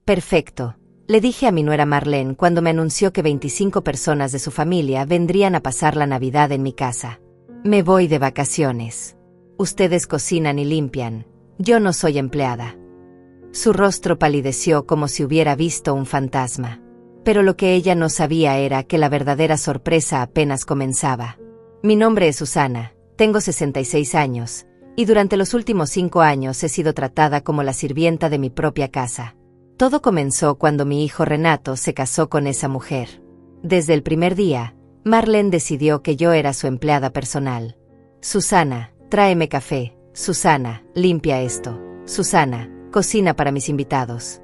Perfecto, le dije a mi nuera Marlene cuando me anunció que 25 personas de su familia vendrían a pasar la Navidad en mi casa. Me voy de vacaciones. Ustedes cocinan y limpian. Yo no soy empleada. Su rostro palideció como si hubiera visto un fantasma. Pero lo que ella no sabía era que la verdadera sorpresa apenas comenzaba. Mi nombre es Susana, tengo 66 años, y durante los últimos 5 años he sido tratada como la sirvienta de mi propia casa. Todo comenzó cuando mi hijo Renato se casó con esa mujer. Desde el primer día, Marlene decidió que yo era su empleada personal. Susana, tráeme café. Susana, limpia esto. Susana, cocina para mis invitados.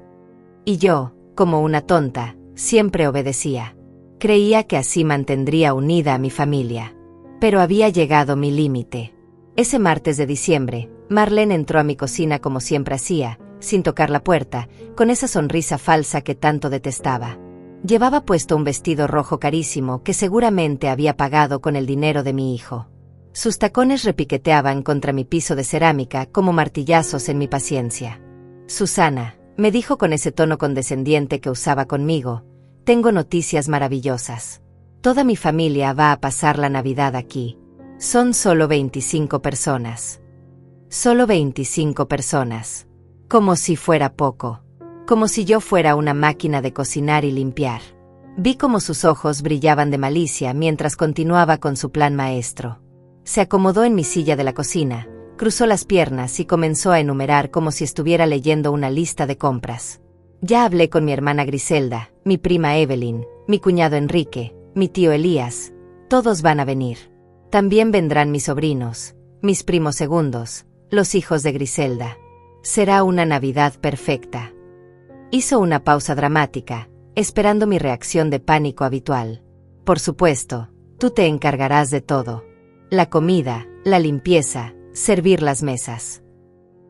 Y yo, como una tonta, siempre obedecía. Creía que así mantendría unida a mi familia. Pero había llegado mi límite. Ese martes de diciembre, Marlene entró a mi cocina como siempre hacía, sin tocar la puerta, con esa sonrisa falsa que tanto detestaba. Llevaba puesto un vestido rojo carísimo que seguramente había pagado con el dinero de mi hijo. Sus tacones repiqueteaban contra mi piso de cerámica como martillazos en mi paciencia. Susana, me dijo con ese tono condescendiente que usaba conmigo, tengo noticias maravillosas. Toda mi familia va a pasar la Navidad aquí. Son solo 25 personas. Solo 25 personas. Como si fuera poco. Como si yo fuera una máquina de cocinar y limpiar. Vi cómo sus ojos brillaban de malicia mientras continuaba con su plan maestro. Se acomodó en mi silla de la cocina, cruzó las piernas y comenzó a enumerar como si estuviera leyendo una lista de compras. Ya hablé con mi hermana Griselda, mi prima Evelyn, mi cuñado Enrique, mi tío Elías. Todos van a venir. También vendrán mis sobrinos, mis primos segundos, los hijos de Griselda. Será una Navidad perfecta. Hizo una pausa dramática, esperando mi reacción de pánico habitual. Por supuesto, tú te encargarás de todo. La comida, la limpieza, servir las mesas.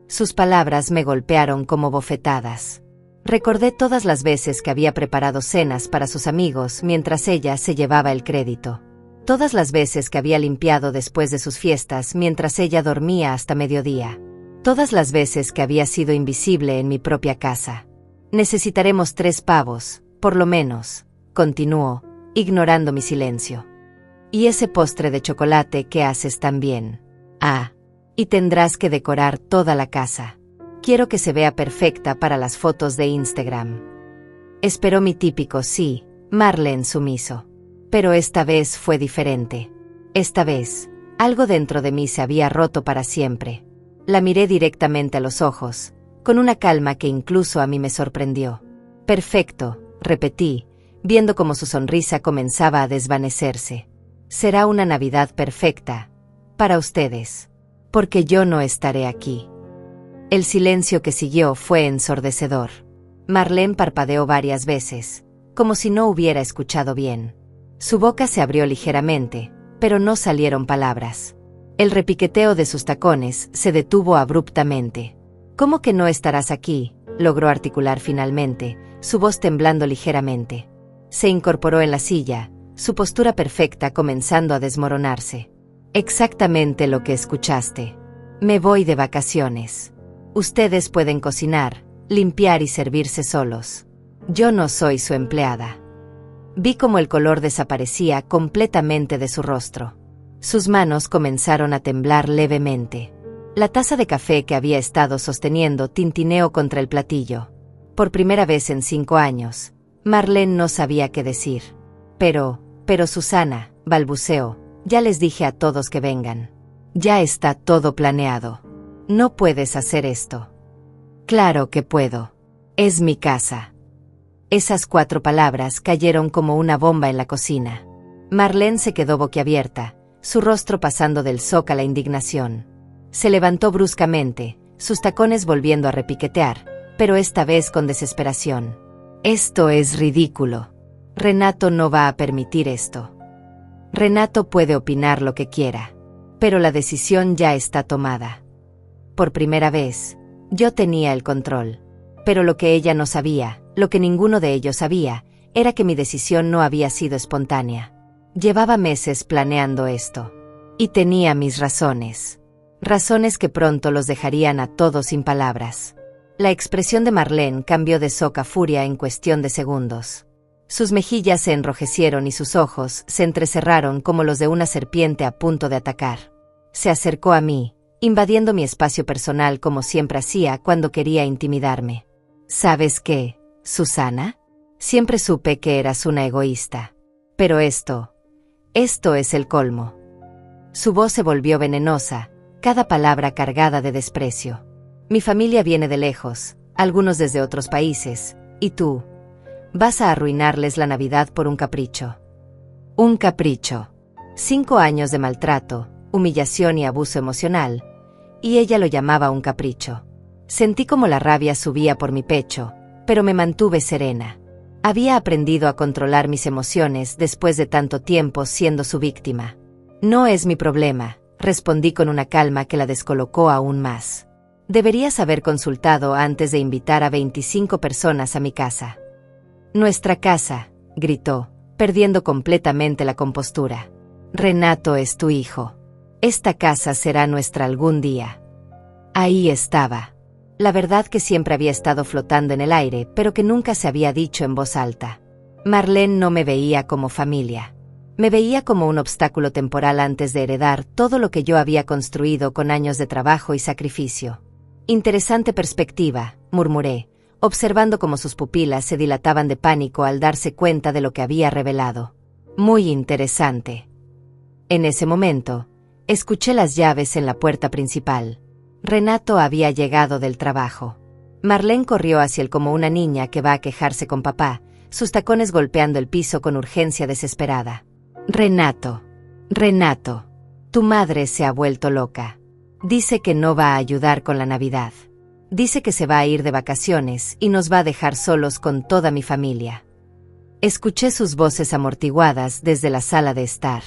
Sus palabras me golpearon como bofetadas. Recordé todas las veces que había preparado cenas para sus amigos mientras ella se llevaba el crédito. Todas las veces que había limpiado después de sus fiestas mientras ella dormía hasta mediodía. Todas las veces que había sido invisible en mi propia casa. Necesitaremos 3 pavos, por lo menos, continuó, ignorando mi silencio. Y ese postre de chocolate que haces tan bien. Ah, y tendrás que decorar toda la casa. Quiero que se vea perfecta para las fotos de Instagram. Esperó mi típico sí, Marlene sumiso. Pero esta vez fue diferente. Esta vez, algo dentro de mí se había roto para siempre. La miré directamente a los ojos, con una calma que incluso a mí me sorprendió. Perfecto, repetí, viendo cómo su sonrisa comenzaba a desvanecerse. Será una Navidad perfecta, para ustedes, porque yo no estaré aquí. El silencio que siguió fue ensordecedor. Marlene parpadeó varias veces, como si no hubiera escuchado bien. Su boca se abrió ligeramente, pero no salieron palabras. El repiqueteo de sus tacones se detuvo abruptamente. ¿Cómo que no estarás aquí?, logró articular finalmente, su voz temblando ligeramente. Se incorporó en la silla, su postura perfecta comenzando a desmoronarse. Exactamente lo que escuchaste. Me voy de vacaciones. Ustedes pueden cocinar, limpiar y servirse solos. Yo no soy su empleada. Vi cómo el color desaparecía completamente de su rostro. Sus manos comenzaron a temblar levemente. La taza de café que había estado sosteniendo tintineó contra el platillo. Por primera vez en 5 años, Marlene no sabía qué decir. Pero Susana, balbuceó, ya les dije a todos que vengan. Ya está todo planeado. No puedes hacer esto. Claro que puedo. Es mi casa. Esas 4 palabras cayeron como una bomba en la cocina. Marlene se quedó boquiabierta, su rostro pasando del shock a la indignación. Se levantó bruscamente, sus tacones volviendo a repiquetear, pero esta vez con desesperación. Esto es ridículo. Renato no va a permitir esto. Renato puede opinar lo que quiera, pero la decisión ya está tomada. Por primera vez, yo tenía el control. Pero lo que ella no sabía, lo que ninguno de ellos sabía, era que mi decisión no había sido espontánea. Llevaba meses planeando esto. Y tenía mis razones. Razones que pronto los dejarían a todos sin palabras. La expresión de Marlene cambió de shock a furia en cuestión de segundos. Sus mejillas se enrojecieron y sus ojos se entrecerraron como los de una serpiente a punto de atacar. Se acercó a mí, invadiendo mi espacio personal como siempre hacía cuando quería intimidarme. ¿Sabes qué, Susana? Siempre supe que eras una egoísta. Pero esto es el colmo. Su voz se volvió venenosa, cada palabra cargada de desprecio. Mi familia viene de lejos, algunos desde otros países, y tú vas a arruinarles la Navidad por un capricho. Un capricho. 5 años de maltrato, humillación y abuso emocional, y ella lo llamaba un capricho. Sentí como la rabia subía por mi pecho, pero me mantuve serena. Había aprendido a controlar mis emociones después de tanto tiempo siendo su víctima. No es mi problema, respondí con una calma que la descolocó aún más. Deberías haber consultado antes de invitar a 25 personas a mi casa. Nuestra casa, gritó, perdiendo completamente la compostura. Renato es tu hijo. Esta casa será nuestra algún día. Ahí estaba. La verdad que siempre había estado flotando en el aire, pero que nunca se había dicho en voz alta. Marlene no me veía como familia. Me veía como un obstáculo temporal antes de heredar todo lo que yo había construido con años de trabajo y sacrificio. Interesante perspectiva, murmuré, observando cómo sus pupilas se dilataban de pánico al darse cuenta de lo que había revelado. Muy interesante. En ese momento, escuché las llaves en la puerta principal. Renato había llegado del trabajo. Marlene corrió hacia él como una niña que va a quejarse con papá, sus tacones golpeando el piso con urgencia desesperada. Renato, tu madre se ha vuelto loca. Dice que no va a ayudar con la Navidad. Dice que se va a ir de vacaciones y nos va a dejar solos con toda mi familia. Escuché sus voces amortiguadas desde la sala de estar.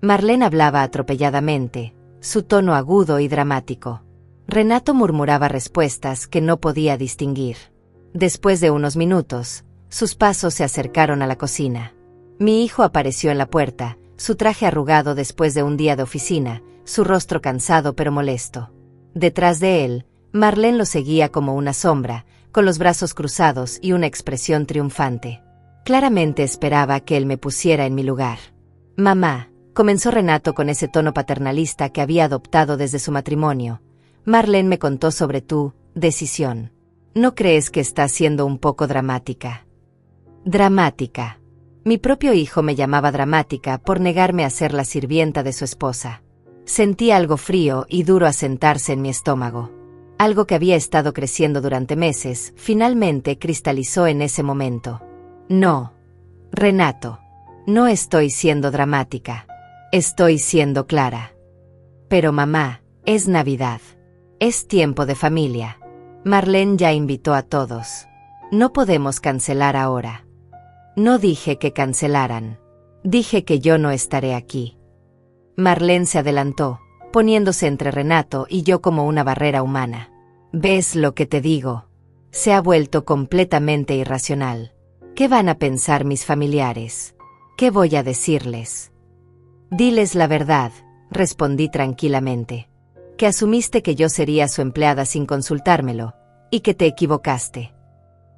Marlene hablaba atropelladamente, su tono agudo y dramático. Renato murmuraba respuestas que no podía distinguir. Después de unos minutos, sus pasos se acercaron a la cocina. Mi hijo apareció en la puerta, su traje arrugado después de un día de oficina, su rostro cansado pero molesto. Detrás de él, Marlene lo seguía como una sombra, con los brazos cruzados y una expresión triunfante. Claramente esperaba que él me pusiera en mi lugar. Mamá, comenzó Renato con ese tono paternalista que había adoptado desde su matrimonio. Marlene me contó sobre tu decisión. ¿No crees que está siendo un poco dramática? Dramática. Mi propio hijo me llamaba dramática por negarme a ser la sirvienta de su esposa. Sentí algo frío y duro asentarse en mi estómago. Algo que había estado creciendo durante meses, finalmente cristalizó en ese momento. No, Renato, no estoy siendo dramática. Estoy siendo clara. Pero mamá, es Navidad. Es tiempo de familia. Marlene ya invitó a todos. No podemos cancelar ahora. No dije que cancelaran. Dije que yo no estaré aquí. Marlene se adelantó, poniéndose entre Renato y yo como una barrera humana. ¿Ves lo que te digo? Se ha vuelto completamente irracional. ¿Qué van a pensar mis familiares? ¿Qué voy a decirles? Diles la verdad, respondí tranquilamente. Que asumiste que yo sería su empleada sin consultármelo, y que te equivocaste.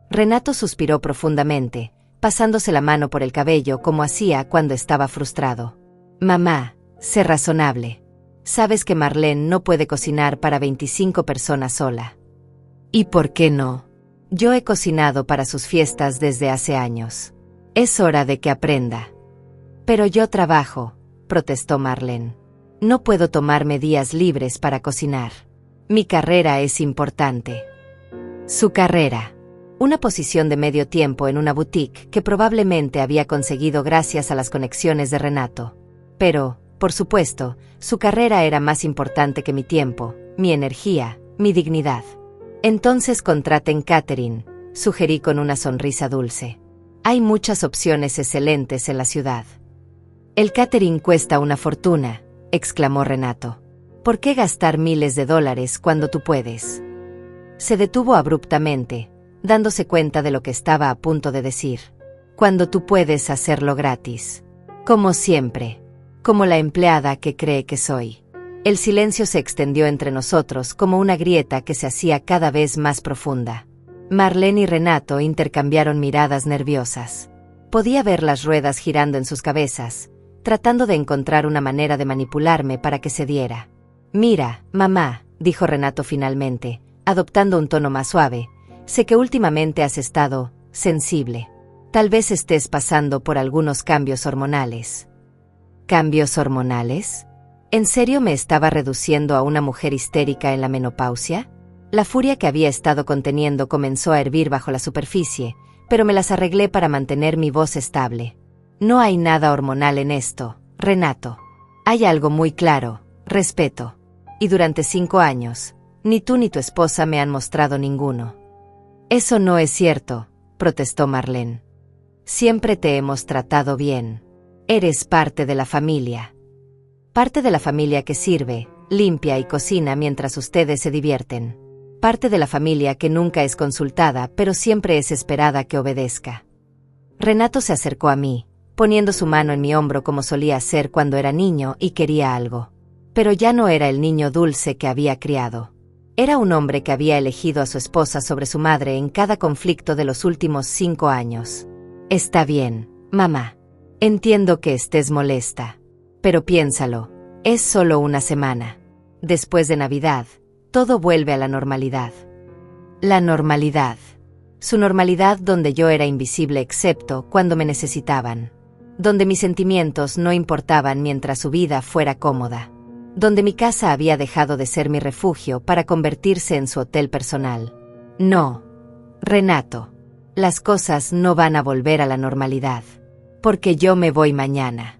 Renato suspiró profundamente, pasándose la mano por el cabello como hacía cuando estaba frustrado. Mamá, sé razonable. Sabes que Marlene no puede cocinar para 25 personas sola. ¿Y por qué no? Yo he cocinado para sus fiestas desde hace años. Es hora de que aprenda. Pero yo trabajo, protestó Marlene. No puedo tomarme días libres para cocinar. Mi carrera es importante. Su carrera. Una posición de medio tiempo en una boutique que probablemente había conseguido gracias a las conexiones de Renato. Pero, por supuesto, su carrera era más importante que mi tiempo, mi energía, mi dignidad. Entonces contraten catering, sugerí con una sonrisa dulce. Hay muchas opciones excelentes en la ciudad. El catering cuesta una fortuna, exclamó Renato. ¿Por qué gastar miles de dólares cuando tú puedes? Se detuvo abruptamente, dándose cuenta de lo que estaba a punto de decir. Cuando tú puedes hacerlo gratis. Como siempre. Como la empleada que cree que soy. El silencio se extendió entre nosotros como una grieta que se hacía cada vez más profunda. Marlene y Renato intercambiaron miradas nerviosas. Podía ver las ruedas girando en sus cabezas, tratando de encontrar una manera de manipularme para que cediera. «Mira, mamá», dijo Renato finalmente, adoptando un tono más suave, «sé que últimamente has estado sensible. Tal vez estés pasando por algunos cambios hormonales». ¿Cambios hormonales? ¿En serio me estaba reduciendo a una mujer histérica en la menopausia? La furia que había estado conteniendo comenzó a hervir bajo la superficie, pero me las arreglé para mantener mi voz estable. «No hay nada hormonal en esto, Renato. Hay algo muy claro: respeto. Y durante 5 años, ni tú ni tu esposa me han mostrado ninguno». «Eso no es cierto», protestó Marlene. «Siempre te hemos tratado bien. Eres parte de la familia. Parte de la familia que sirve, limpia y cocina mientras ustedes se divierten. Parte de la familia que nunca es consultada, pero siempre es esperada que obedezca». Renato se acercó a mí, poniendo su mano en mi hombro como solía hacer cuando era niño y quería algo. Pero ya no era el niño dulce que había criado. Era un hombre que había elegido a su esposa sobre su madre en cada conflicto de los últimos 5 años. «Está bien, mamá. Entiendo que estés molesta. Pero piénsalo, es solo una semana. Después de Navidad, todo vuelve a la normalidad». La normalidad. Su normalidad donde yo era invisible excepto cuando me necesitaban. Donde mis sentimientos no importaban mientras su vida fuera cómoda. Donde mi casa había dejado de ser mi refugio para convertirse en su hotel personal. No, Renato. Las cosas no van a volver a la normalidad. Porque yo me voy mañana.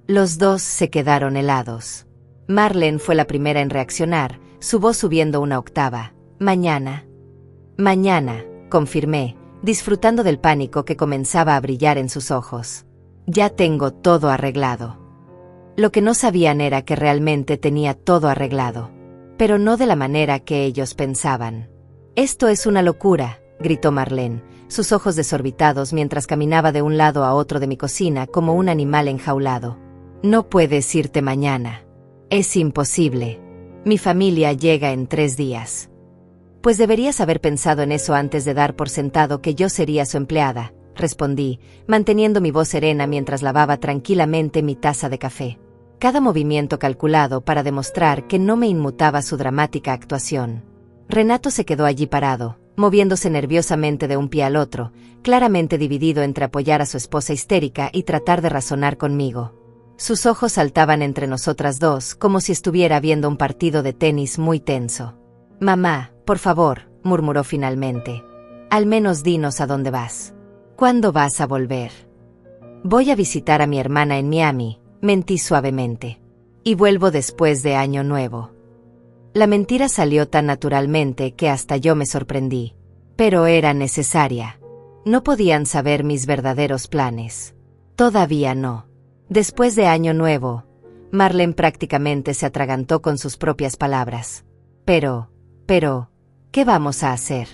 Los dos se quedaron helados. Marlene fue la primera en reaccionar, su voz subiendo una octava. «Mañana». «Mañana», confirmé, disfrutando del pánico que comenzaba a brillar en sus ojos. «Ya tengo todo arreglado». Lo que no sabían era que realmente tenía todo arreglado. Pero no de la manera que ellos pensaban. «Esto es una locura», gritó Marlene, sus ojos desorbitados mientras caminaba de un lado a otro de mi cocina como un animal enjaulado. «No puedes irte mañana. Es imposible. Mi familia llega en 3 días». «Pues deberías haber pensado en eso antes de dar por sentado que yo sería su empleada», respondí, manteniendo mi voz serena mientras lavaba tranquilamente mi taza de café. Cada movimiento calculado para demostrar que no me inmutaba su dramática actuación. Renato se quedó allí parado, moviéndose nerviosamente de un pie al otro, claramente dividido entre apoyar a su esposa histérica y tratar de razonar conmigo. Sus ojos saltaban entre nosotras dos como si estuviera viendo un partido de tenis muy tenso. «Mamá, por favor», murmuró finalmente. «Al menos dinos a dónde vas. ¿Cuándo vas a volver?» «Voy a visitar a mi hermana en Miami», mentí suavemente. «Y vuelvo después de Año Nuevo». La mentira salió tan naturalmente que hasta yo me sorprendí. Pero era necesaria. No podían saber mis verdaderos planes. Todavía no. Después de Año Nuevo, Marlene prácticamente se atragantó con sus propias palabras. Pero, ¿qué vamos a hacer?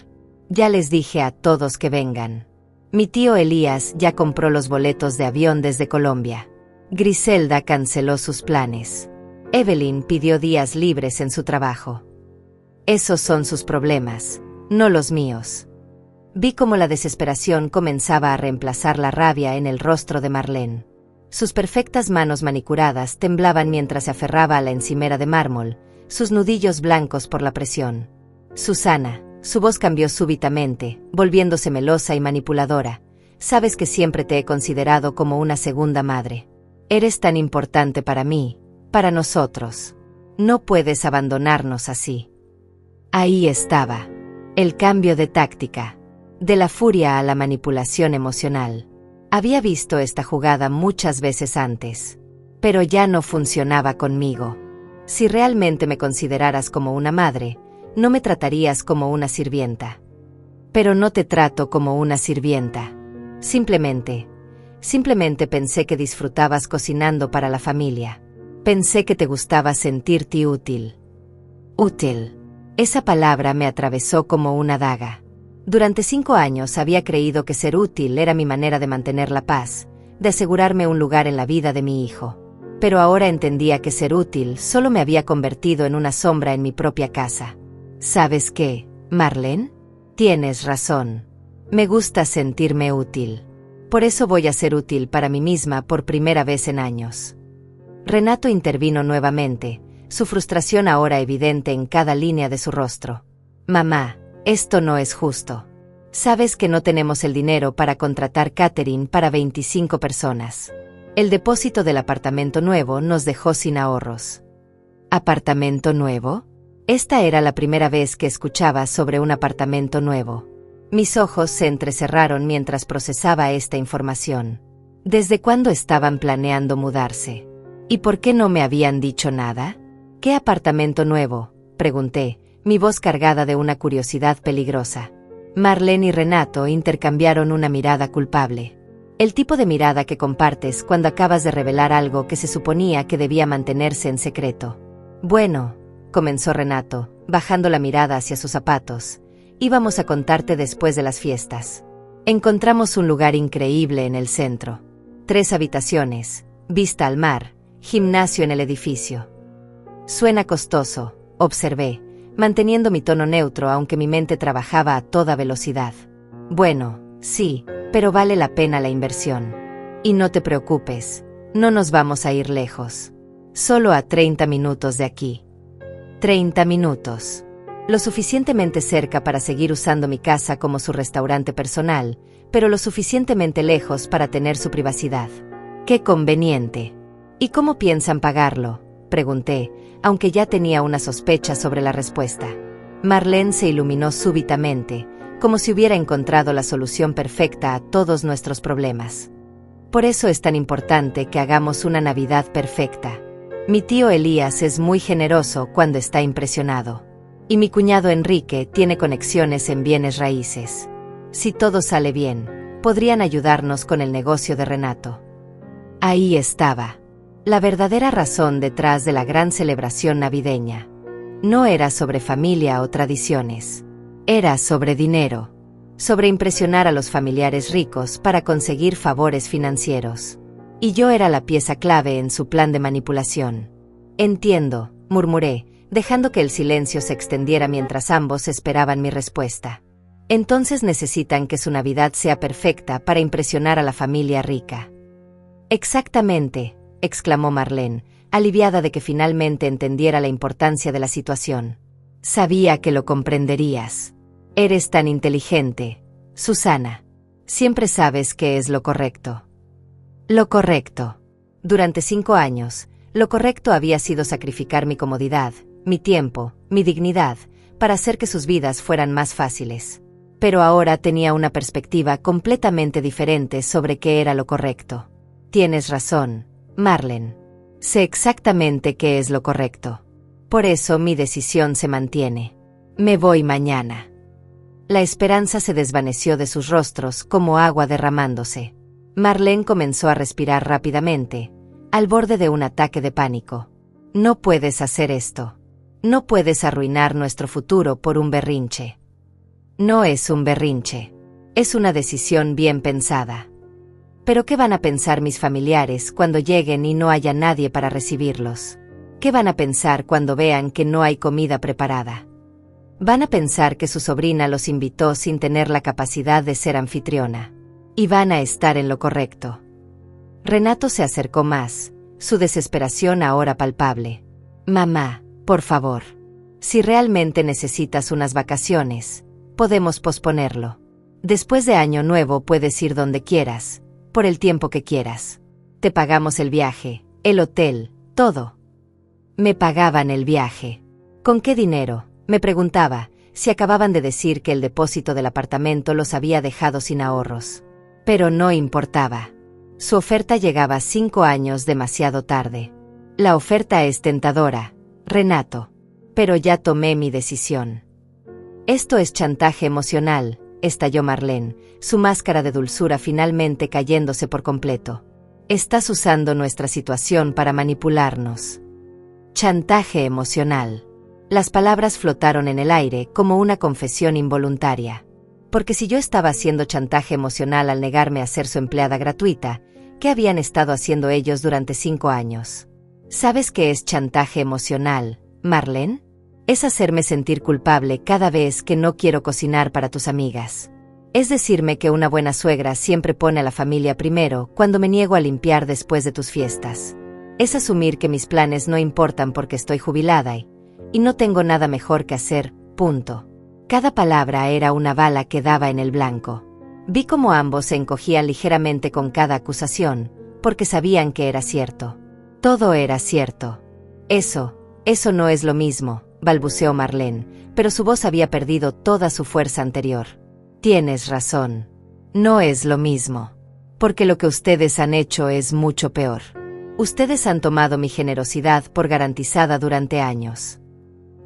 Ya les dije a todos que vengan. Mi tío Elías ya compró los boletos de avión desde Colombia. Griselda canceló sus planes. Evelyn pidió días libres en su trabajo. Esos son sus problemas, no los míos. Vi cómo la desesperación comenzaba a reemplazar la rabia en el rostro de Marlene. Sus perfectas manos manicuradas temblaban mientras se aferraba a la encimera de mármol, sus nudillos blancos por la presión. «Susana», su voz cambió súbitamente, volviéndose melosa y manipuladora. «Sabes que siempre te he considerado como una segunda madre. Eres tan importante para mí, para nosotros. No puedes abandonarnos así». Ahí estaba. El cambio de táctica. De la furia a la manipulación emocional. Había visto esta jugada muchas veces antes. Pero ya no funcionaba conmigo. Si realmente me consideraras como una madre, no me tratarías como una sirvienta. Pero no te trato como una sirvienta. Simplemente pensé que disfrutabas cocinando para la familia. Pensé que te gustaba sentirte útil. Útil. Esa palabra me atravesó como una daga. Durante 5 años había creído que ser útil era mi manera de mantener la paz, de asegurarme un lugar en la vida de mi hijo. pero ahora entendía que ser útil solo me había convertido en una sombra en mi propia casa. ¿Sabes qué, Marlene? Tienes razón. Me gusta sentirme útil. Por eso voy a ser útil para mí misma por primera vez en años. Renato intervino nuevamente, su frustración ahora evidente en cada línea de su rostro. Mamá, esto no es justo. Sabes que no tenemos el dinero para contratar catering para 25 personas. El depósito del apartamento nuevo nos dejó sin ahorros. ¿Apartamento nuevo? Esta era la primera vez que escuchaba sobre un apartamento nuevo. Mis ojos se entrecerraron mientras procesaba esta información. ¿Desde cuándo estaban planeando mudarse? ¿Y por qué no me habían dicho nada? ¿Qué apartamento nuevo?, pregunté, mi voz cargada de una curiosidad peligrosa. Marlene y Renato intercambiaron una mirada culpable. El tipo de mirada que compartes cuando acabas de revelar algo que se suponía que debía mantenerse en secreto. Bueno, comenzó Renato, bajando la mirada hacia sus zapatos. Íbamos a contarte después de las fiestas. Encontramos un lugar increíble en el centro. 3 habitaciones, vista al mar, gimnasio en el edificio. Suena costoso, observé, manteniendo mi tono neutro aunque mi mente trabajaba a toda velocidad. Bueno, sí, pero vale la pena la inversión. Y no te preocupes, no nos vamos a ir lejos. Solo a 30 minutos de aquí. 30 minutos. Lo suficientemente cerca para seguir usando mi casa como su restaurante personal, pero lo suficientemente lejos para tener su privacidad. ¡Qué conveniente! ¿Y cómo piensan pagarlo?, pregunté, aunque ya tenía una sospecha sobre la respuesta. Marlene se iluminó súbitamente, como si hubiera encontrado la solución perfecta a todos nuestros problemas. Por eso es tan importante que hagamos una Navidad perfecta. Mi tío Elías es muy generoso cuando está impresionado. Y mi cuñado Enrique tiene conexiones en bienes raíces. Si todo sale bien, podrían ayudarnos con el negocio de Renato. Ahí estaba. La verdadera razón detrás de la gran celebración navideña. No era sobre familia o tradiciones. Era sobre dinero. Sobre impresionar a los familiares ricos para conseguir favores financieros. Y yo era la pieza clave en su plan de manipulación. Entiendo, murmuré, dejando que el silencio se extendiera mientras ambos esperaban mi respuesta. Entonces necesitan que su Navidad sea perfecta para impresionar a la familia rica. Exactamente, exclamó Marlene, aliviada de que finalmente entendiera la importancia de la situación. Sabía que lo comprenderías. Eres tan inteligente, Susana. Siempre sabes qué es lo correcto. Lo correcto. Durante 5 años, lo correcto había sido sacrificar mi comodidad, mi tiempo, mi dignidad, para hacer que sus vidas fueran más fáciles. Pero ahora tenía una perspectiva completamente diferente sobre qué era lo correcto. Tienes razón, Marlene. Sé exactamente qué es lo correcto. Por eso mi decisión se mantiene. Me voy mañana. La esperanza se desvaneció de sus rostros como agua derramándose. Marlene comenzó a respirar rápidamente, al borde de un ataque de pánico. No puedes hacer esto. No puedes arruinar nuestro futuro por un berrinche. No es un berrinche. Es una decisión bien pensada. ¿Pero qué van a pensar mis familiares cuando lleguen y no haya nadie para recibirlos? ¿Qué van a pensar cuando vean que no hay comida preparada? Van a pensar que su sobrina los invitó sin tener la capacidad de ser anfitriona. Y van a estar en lo correcto. Renato se acercó más, su desesperación ahora palpable. Mamá, por favor. Si realmente necesitas unas vacaciones, podemos posponerlo. Después de Año Nuevo puedes ir donde quieras. Por el tiempo que quieras. Te pagamos el viaje, el hotel, todo. Me pagaban el viaje. ¿Con qué dinero?, me preguntaba, si acababan de decir que el depósito del apartamento los había dejado sin ahorros. Pero no importaba. Su oferta llegaba 5 años demasiado tarde. La oferta es tentadora, Renato. Pero ya tomé mi decisión. Esto es chantaje emocional, estalló Marlene, su máscara de dulzura finalmente cayéndose por completo. Estás usando nuestra situación para manipularnos. Chantaje emocional. Las palabras flotaron en el aire como una confesión involuntaria. Porque si yo estaba haciendo chantaje emocional al negarme a ser su empleada gratuita, ¿qué habían estado haciendo ellos durante 5 años? ¿Sabes qué es chantaje emocional, Marlene? Es hacerme sentir culpable cada vez que no quiero cocinar para tus amigas. Es decirme que una buena suegra siempre pone a la familia primero cuando me niego a limpiar después de tus fiestas. Es asumir que mis planes no importan porque estoy jubilada y no tengo nada mejor que hacer, punto. Cada palabra era una bala que daba en el blanco. Vi cómo ambos se encogían ligeramente con cada acusación, porque sabían que era cierto. Todo era cierto. Eso no es lo mismo, balbuceó Marlene, pero su voz había perdido toda su fuerza anterior. Tienes razón. No es lo mismo. Porque lo que ustedes han hecho es mucho peor. Ustedes han tomado mi generosidad por garantizada durante años.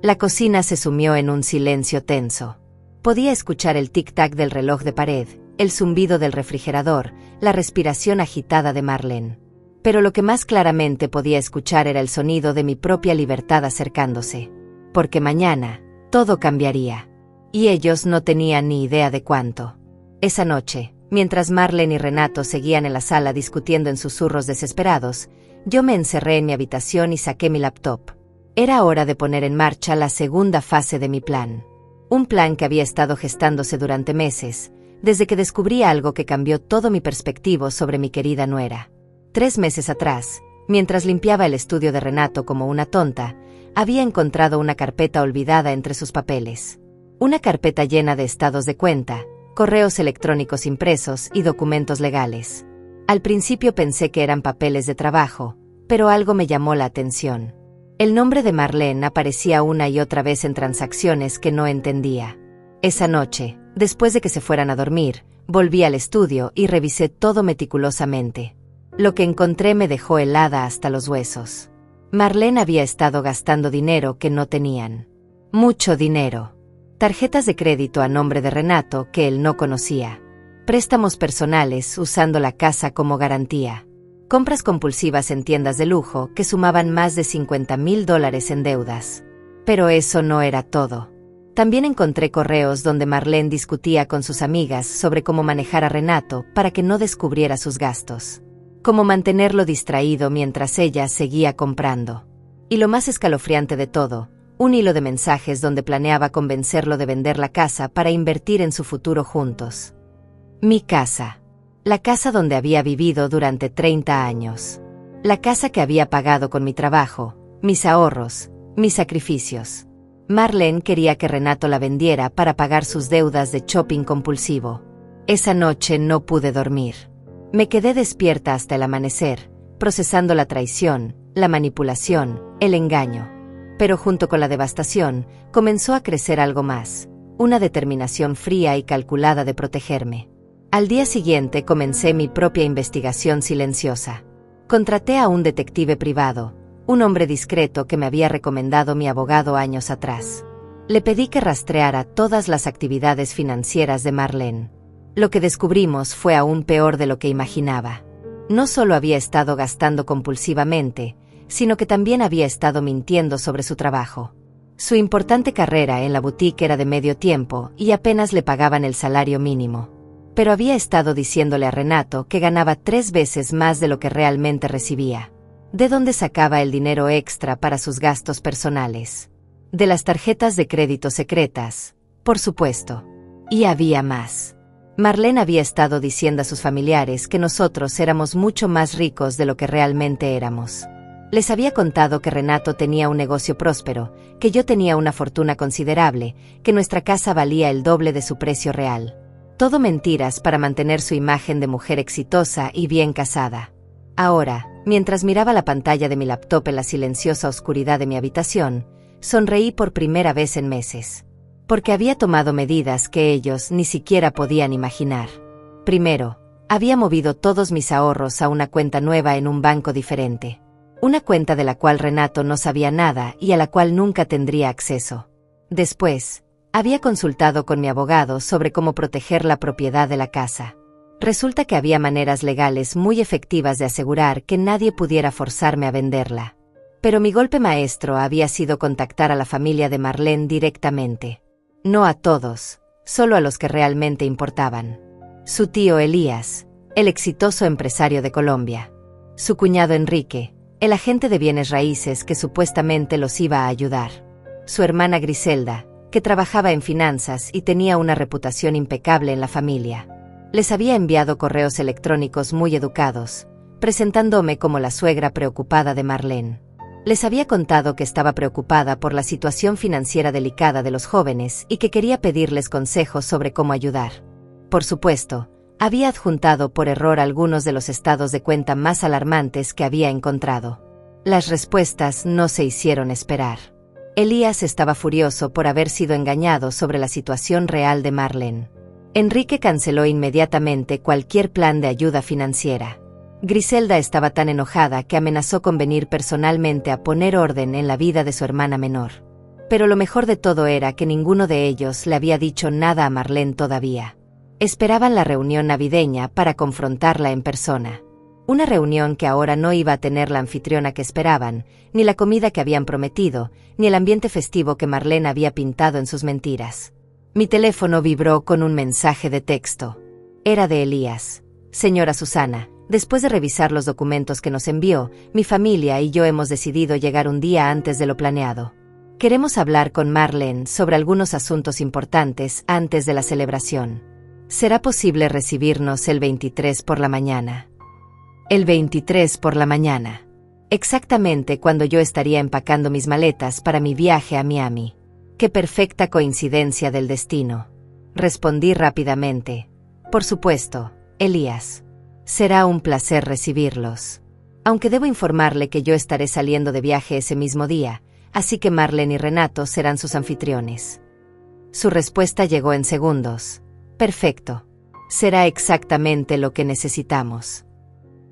La cocina se sumió en un silencio tenso. Podía escuchar el tic-tac del reloj de pared, el zumbido del refrigerador, la respiración agitada de Marlene. Pero lo que más claramente podía escuchar era el sonido de mi propia libertad acercándose. Porque mañana, todo cambiaría. Y ellos no tenían ni idea de cuánto. Esa noche, mientras Marlene y Renato seguían en la sala discutiendo en susurros desesperados, yo me encerré en mi habitación y saqué mi laptop. Era hora de poner en marcha la segunda fase de mi plan. Un plan que había estado gestándose durante meses, desde que descubrí algo que cambió todo mi perspectivo sobre mi querida nuera. 3 meses atrás, mientras limpiaba el estudio de Renato como una tonta, había encontrado una carpeta olvidada entre sus papeles. Una carpeta llena de estados de cuenta, correos electrónicos impresos y documentos legales. Al principio pensé que eran papeles de trabajo, pero algo me llamó la atención. El nombre de Marlene aparecía una y otra vez en transacciones que no entendía. Esa noche, después de que se fueran a dormir, volví al estudio y revisé todo meticulosamente. Lo que encontré me dejó helada hasta los huesos. Marlene había estado gastando dinero que no tenían. Mucho dinero. Tarjetas de crédito a nombre de Renato que él no conocía. Préstamos personales usando la casa como garantía. Compras compulsivas en tiendas de lujo que sumaban más de $50,000 en deudas. Pero eso no era todo. También encontré correos donde Marlene discutía con sus amigas sobre cómo manejar a Renato para que no descubriera sus gastos. Cómo mantenerlo distraído mientras ella seguía comprando. Y lo más escalofriante de todo, un hilo de mensajes donde planeaba convencerlo de vender la casa para invertir en su futuro juntos. Mi casa. La casa donde había vivido durante 30 años. La casa que había pagado con mi trabajo, mis ahorros, mis sacrificios. Marlene quería que Renato la vendiera para pagar sus deudas de shopping compulsivo. Esa noche no pude dormir. Me quedé despierta hasta el amanecer, procesando la traición, la manipulación, el engaño. Pero junto con la devastación, comenzó a crecer algo más, una determinación fría y calculada de protegerme. Al día siguiente comencé mi propia investigación silenciosa. Contraté a un detective privado, un hombre discreto que me había recomendado mi abogado años atrás. Le pedí que rastreara todas las actividades financieras de Marlene. Lo que descubrimos fue aún peor de lo que imaginaba. No solo había estado gastando compulsivamente, sino que también había estado mintiendo sobre su trabajo. Su importante carrera en la boutique era de medio tiempo y apenas le pagaban el salario mínimo. Pero había estado diciéndole a Renato que ganaba 3 veces más de lo que realmente recibía. ¿De dónde sacaba el dinero extra para sus gastos personales? De las tarjetas de crédito secretas, por supuesto. Y había más. Marlene había estado diciendo a sus familiares que nosotros éramos mucho más ricos de lo que realmente éramos. Les había contado que Renato tenía un negocio próspero, que yo tenía una fortuna considerable, que nuestra casa valía el doble de su precio real. Todo mentiras para mantener su imagen de mujer exitosa y bien casada. Ahora, mientras miraba la pantalla de mi laptop en la silenciosa oscuridad de mi habitación, sonreí por primera vez en meses. Porque había tomado medidas que ellos ni siquiera podían imaginar. Primero, había movido todos mis ahorros a una cuenta nueva en un banco diferente. Una cuenta de la cual Renato no sabía nada y a la cual nunca tendría acceso. Después, había consultado con mi abogado sobre cómo proteger la propiedad de la casa. Resulta que había maneras legales muy efectivas de asegurar que nadie pudiera forzarme a venderla. Pero mi golpe maestro había sido contactar a la familia de Marlene directamente. No a todos, solo a los que realmente importaban. Su tío Elías, el exitoso empresario de Colombia. Su cuñado Enrique, El agente de bienes raíces que supuestamente los iba a ayudar. Su hermana Griselda, que trabajaba en finanzas y tenía una reputación impecable en la familia. Les había enviado correos electrónicos muy educados, presentándome como la suegra preocupada de Marlene. Les había contado que estaba preocupada por la situación financiera delicada de los jóvenes y que quería pedirles consejos sobre cómo ayudar. Por supuesto, había adjuntado por error algunos de los estados de cuenta más alarmantes que había encontrado. Las respuestas no se hicieron esperar. Elías estaba furioso por haber sido engañado sobre la situación real de Marlene. Enrique canceló inmediatamente cualquier plan de ayuda financiera. Griselda estaba tan enojada que amenazó con venir personalmente a poner orden en la vida de su hermana menor. Pero lo mejor de todo era que ninguno de ellos le había dicho nada a Marlene todavía. Esperaban la reunión navideña para confrontarla en persona. Una reunión que ahora no iba a tener la anfitriona que esperaban, ni la comida que habían prometido, ni el ambiente festivo que Marlene había pintado en sus mentiras. Mi teléfono vibró con un mensaje de texto. Era de Elías. Señora Susana, después de revisar los documentos que nos envió, mi familia y yo hemos decidido llegar un día antes de lo planeado. Queremos hablar con Marlene sobre algunos asuntos importantes antes de la celebración. ¿Será posible recibirnos el 23 por la mañana? El 23 por la mañana. Exactamente cuando yo estaría empacando mis maletas para mi viaje a Miami. ¡Qué perfecta coincidencia del destino! Respondí rápidamente. Por supuesto, Elías. Será un placer recibirlos. Aunque debo informarle que yo estaré saliendo de viaje ese mismo día, así que Marlene y Renato serán sus anfitriones. Su respuesta llegó en segundos. Perfecto. Será exactamente lo que necesitamos.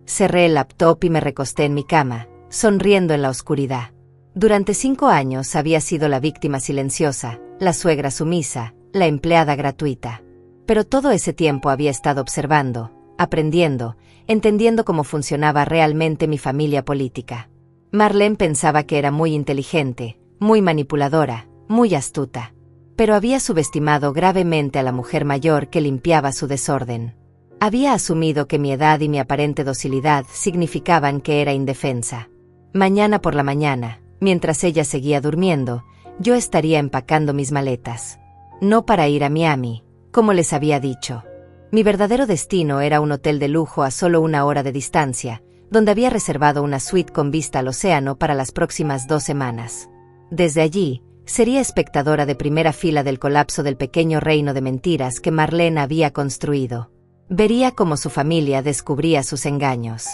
Cerré el laptop y me recosté en mi cama, sonriendo en la oscuridad. Durante 5 años había sido la víctima silenciosa, la suegra sumisa, la empleada gratuita. Pero todo ese tiempo había estado observando, aprendiendo, entendiendo cómo funcionaba realmente mi familia política. Marlene pensaba que era muy inteligente, muy manipuladora, muy astuta. Pero había subestimado gravemente a la mujer mayor que limpiaba su desorden. Había asumido que mi edad y mi aparente docilidad significaban que era indefensa. Mañana por la mañana, mientras ella seguía durmiendo, yo estaría empacando mis maletas. No para ir a Miami, como les había dicho. Mi verdadero destino era un hotel de lujo a solo 1 hora de distancia, donde había reservado una suite con vista al océano para las próximas 2 semanas. Desde allí, sería espectadora de primera fila del colapso del pequeño reino de mentiras que Marlene había construido. Vería cómo su familia descubría sus engaños.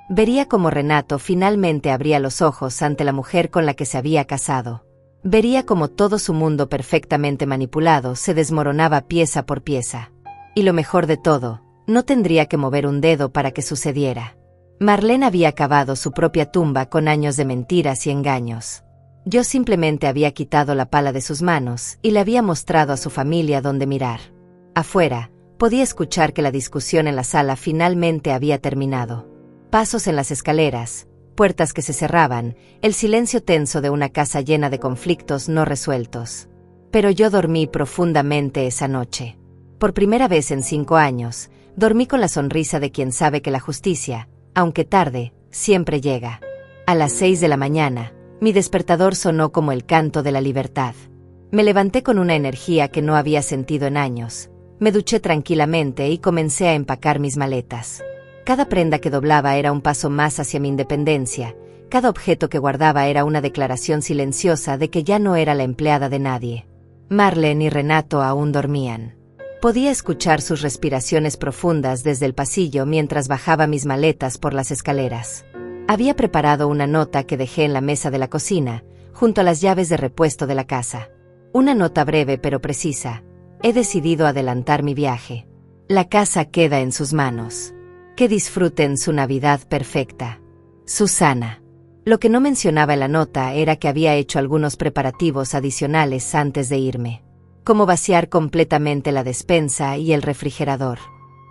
Vería cómo Renato finalmente abría los ojos ante la mujer con la que se había casado. Vería cómo todo su mundo perfectamente manipulado se desmoronaba pieza por pieza. Y lo mejor de todo, no tendría que mover un dedo para que sucediera. Marlene había cavado su propia tumba con años de mentiras y engaños. Yo simplemente había quitado la pala de sus manos y le había mostrado a su familia dónde mirar. Afuera, podía escuchar que la discusión en la sala finalmente había terminado. Pasos en las escaleras, puertas que se cerraban, el silencio tenso de una casa llena de conflictos no resueltos. Pero yo dormí profundamente esa noche. Por primera vez en 5 años, dormí con la sonrisa de quien sabe que la justicia, aunque tarde, siempre llega. A las 6 de la mañana, mi despertador sonó como el canto de la libertad. Me levanté con una energía que no había sentido en años. Me duché tranquilamente y comencé a empacar mis maletas. Cada prenda que doblaba era un paso más hacia mi independencia. Cada objeto que guardaba era una declaración silenciosa de que ya no era la empleada de nadie. Marlene y Renato aún dormían. Podía escuchar sus respiraciones profundas desde el pasillo mientras bajaba mis maletas por las escaleras. Había preparado una nota que dejé en la mesa de la cocina, junto a las llaves de repuesto de la casa. Una nota breve pero precisa. He decidido adelantar mi viaje. La casa queda en sus manos. Que disfruten su Navidad perfecta. Susana. Lo que no mencionaba en la nota era que había hecho algunos preparativos adicionales antes de irme. Como vaciar completamente la despensa y el refrigerador.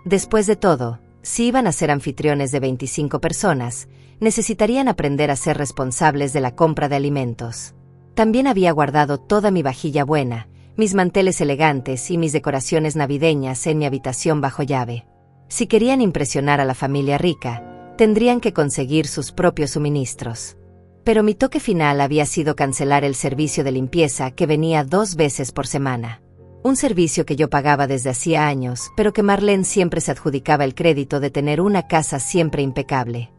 Después de todo, si iban a ser anfitriones de 25 personas, necesitarían aprender a ser responsables de la compra de alimentos. También había guardado toda mi vajilla buena, mis manteles elegantes y mis decoraciones navideñas en mi habitación bajo llave. Si querían impresionar a la familia rica, Tendrían que conseguir sus propios suministros. Pero mi toque final había sido cancelar el servicio de limpieza que venía 2 veces por semana. Un servicio que yo pagaba desde hacía años, pero que Marlene siempre se adjudicaba el crédito de tener una casa siempre impecable.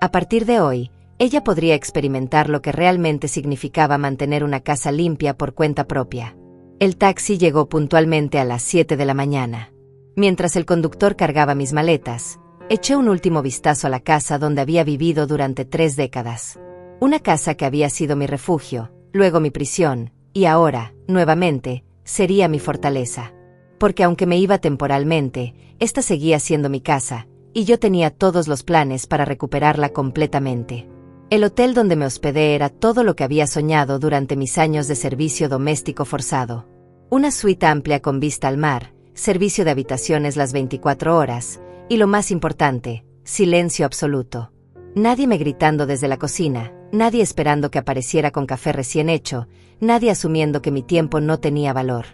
A partir de hoy, ella podría experimentar lo que realmente significaba mantener una casa limpia por cuenta propia. El taxi llegó puntualmente a las 7 de la mañana. Mientras el conductor cargaba mis maletas, eché un último vistazo a la casa donde había vivido durante 3 décadas. Una casa que había sido mi refugio, luego mi prisión, y ahora, nuevamente, sería mi fortaleza. Porque aunque me iba temporalmente, esta seguía siendo mi casa, y yo tenía todos los planes para recuperarla completamente. El hotel donde me hospedé era todo lo que había soñado durante mis años de servicio doméstico forzado. Una suite amplia con vista al mar, servicio de habitaciones las 24 horas, y lo más importante, silencio absoluto. Nadie me gritando desde la cocina, nadie esperando que apareciera con café recién hecho, nadie asumiendo que mi tiempo no tenía valor.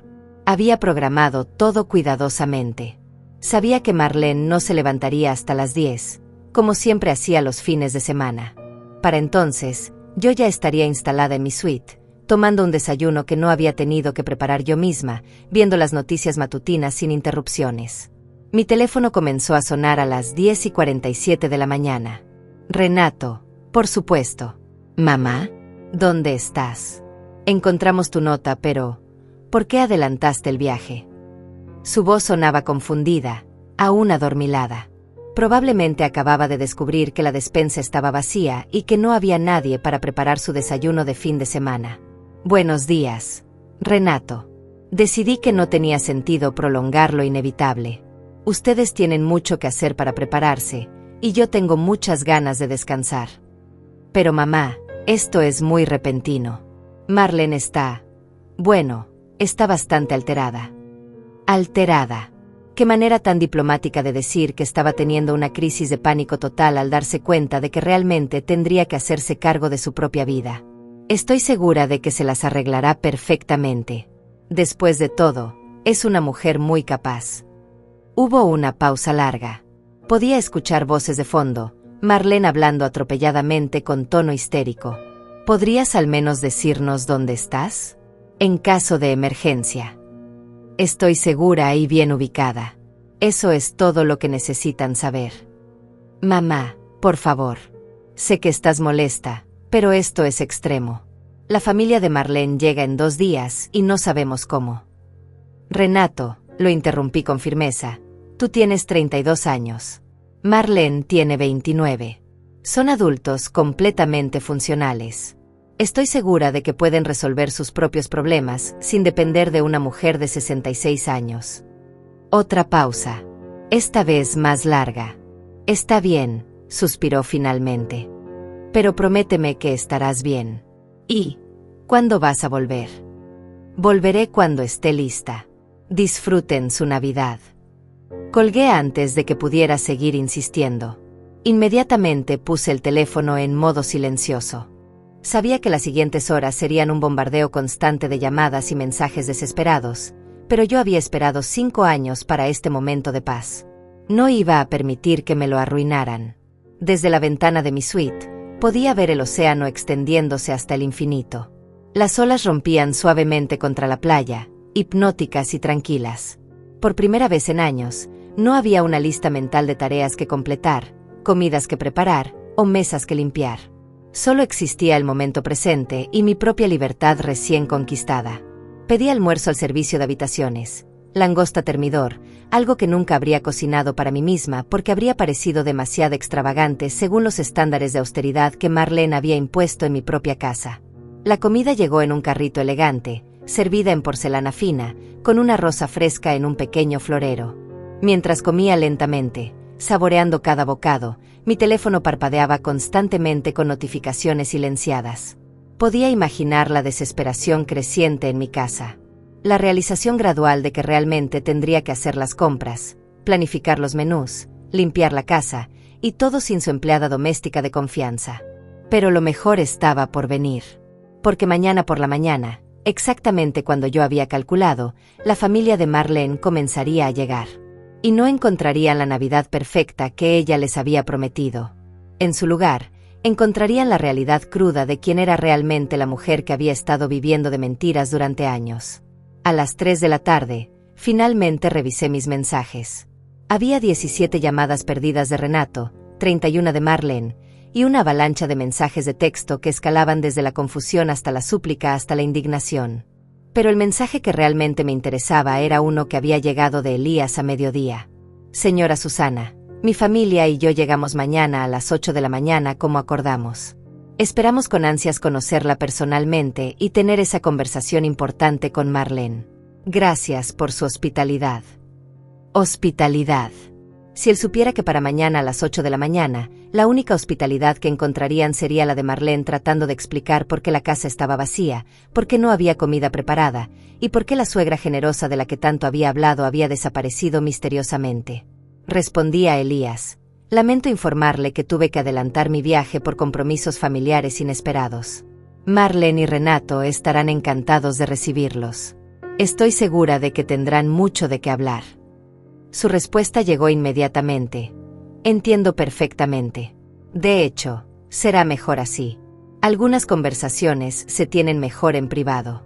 Había programado todo cuidadosamente. Sabía que Marlene no se levantaría hasta las 10, como siempre hacía los fines de semana. Para entonces, yo ya estaría instalada en mi suite, tomando un desayuno que no había tenido que preparar yo misma, viendo las noticias matutinas sin interrupciones. Mi teléfono comenzó a sonar a las 10:47 de la mañana. Renato, por supuesto. Mamá, ¿dónde estás? Encontramos tu nota, pero ¿por qué adelantaste el viaje? Su voz sonaba confundida, aún adormilada. Probablemente acababa de descubrir que la despensa estaba vacía y que no había nadie para preparar su desayuno de fin de semana. Buenos días, Renato. Decidí que no tenía sentido prolongar lo inevitable. Ustedes tienen mucho que hacer para prepararse, y yo tengo muchas ganas de descansar. Pero mamá, esto es muy repentino. Marlene está bastante alterada. Alterada. Qué manera tan diplomática de decir que estaba teniendo una crisis de pánico total al darse cuenta de que realmente tendría que hacerse cargo de su propia vida. Estoy segura de que se las arreglará perfectamente. Después de todo, es una mujer muy capaz. Hubo una pausa larga. Podía escuchar voces de fondo, Marlene hablando atropelladamente con tono histérico. ¿Podrías al menos decirnos dónde estás? En caso de emergencia. Estoy segura y bien ubicada. Eso es todo lo que necesitan saber. Mamá, por favor. Sé que estás molesta, pero esto es extremo. La familia de Marlene llega en 2 días y no sabemos cómo. Renato, lo interrumpí con firmeza. Tú tienes 32 años. Marlene tiene 29. Son adultos completamente funcionales. Estoy segura de que pueden resolver sus propios problemas sin depender de una mujer de 66 años. Otra pausa. Esta vez más larga. Está bien, suspiró finalmente. Pero prométeme que estarás bien. ¿Y cuándo vas a volver? Volveré cuando esté lista. Disfruten su Navidad. Colgué antes de que pudiera seguir insistiendo. Inmediatamente puse el teléfono en modo silencioso. Sabía que las siguientes horas serían un bombardeo constante de llamadas y mensajes desesperados, pero yo había esperado 5 años para este momento de paz. No iba a permitir que me lo arruinaran. Desde la ventana de mi suite, podía ver el océano extendiéndose hasta el infinito. Las olas rompían suavemente contra la playa, hipnóticas y tranquilas. Por primera vez en años, no había una lista mental de tareas que completar, comidas que preparar o mesas que limpiar. Solo existía el momento presente y mi propia libertad recién conquistada. Pedí almuerzo al servicio de habitaciones, langosta termidor, algo que nunca habría cocinado para mí misma porque habría parecido demasiado extravagante según los estándares de austeridad que Marlene había impuesto en mi propia casa. La comida llegó en un carrito elegante, servida en porcelana fina, con una rosa fresca en un pequeño florero. Mientras comía lentamente, saboreando cada bocado, mi teléfono parpadeaba constantemente con notificaciones silenciadas. Podía imaginar la desesperación creciente en mi casa. La realización gradual de que realmente tendría que hacer las compras, planificar los menús, limpiar la casa, y todo sin su empleada doméstica de confianza. Pero lo mejor estaba por venir. Porque mañana por la mañana, exactamente cuando yo había calculado, la familia de Marlene comenzaría a llegar. y no encontrarían la Navidad perfecta que ella les había prometido. En su lugar, encontrarían la realidad cruda de quién era realmente la mujer que había estado viviendo de mentiras durante años. A las 3 de la tarde, finalmente revisé mis mensajes. Había 17 llamadas perdidas de Renato, 31 de Marlene, y una avalancha de mensajes de texto que escalaban desde la confusión hasta la súplica hasta la indignación. Pero el mensaje que realmente me interesaba era uno que había llegado de Elías a mediodía. Señora Susana, mi familia y yo llegamos mañana a las 8 de la mañana como acordamos. Esperamos con ansias conocerla personalmente y tener esa conversación importante con Marlene. Gracias por su hospitalidad. Hospitalidad. Si él supiera que para mañana a las 8 de la mañana, la única hospitalidad que encontrarían sería la de Marlene tratando de explicar por qué la casa estaba vacía, por qué no había comida preparada, y por qué la suegra generosa de la que tanto había hablado había desaparecido misteriosamente. Respondí a Elías. Lamento informarle que tuve que adelantar mi viaje por compromisos familiares inesperados. Marlene y Renato estarán encantados de recibirlos. Estoy segura de que tendrán mucho de qué hablar. Su respuesta llegó inmediatamente. Entiendo perfectamente. De hecho, será mejor así. Algunas conversaciones se tienen mejor en privado.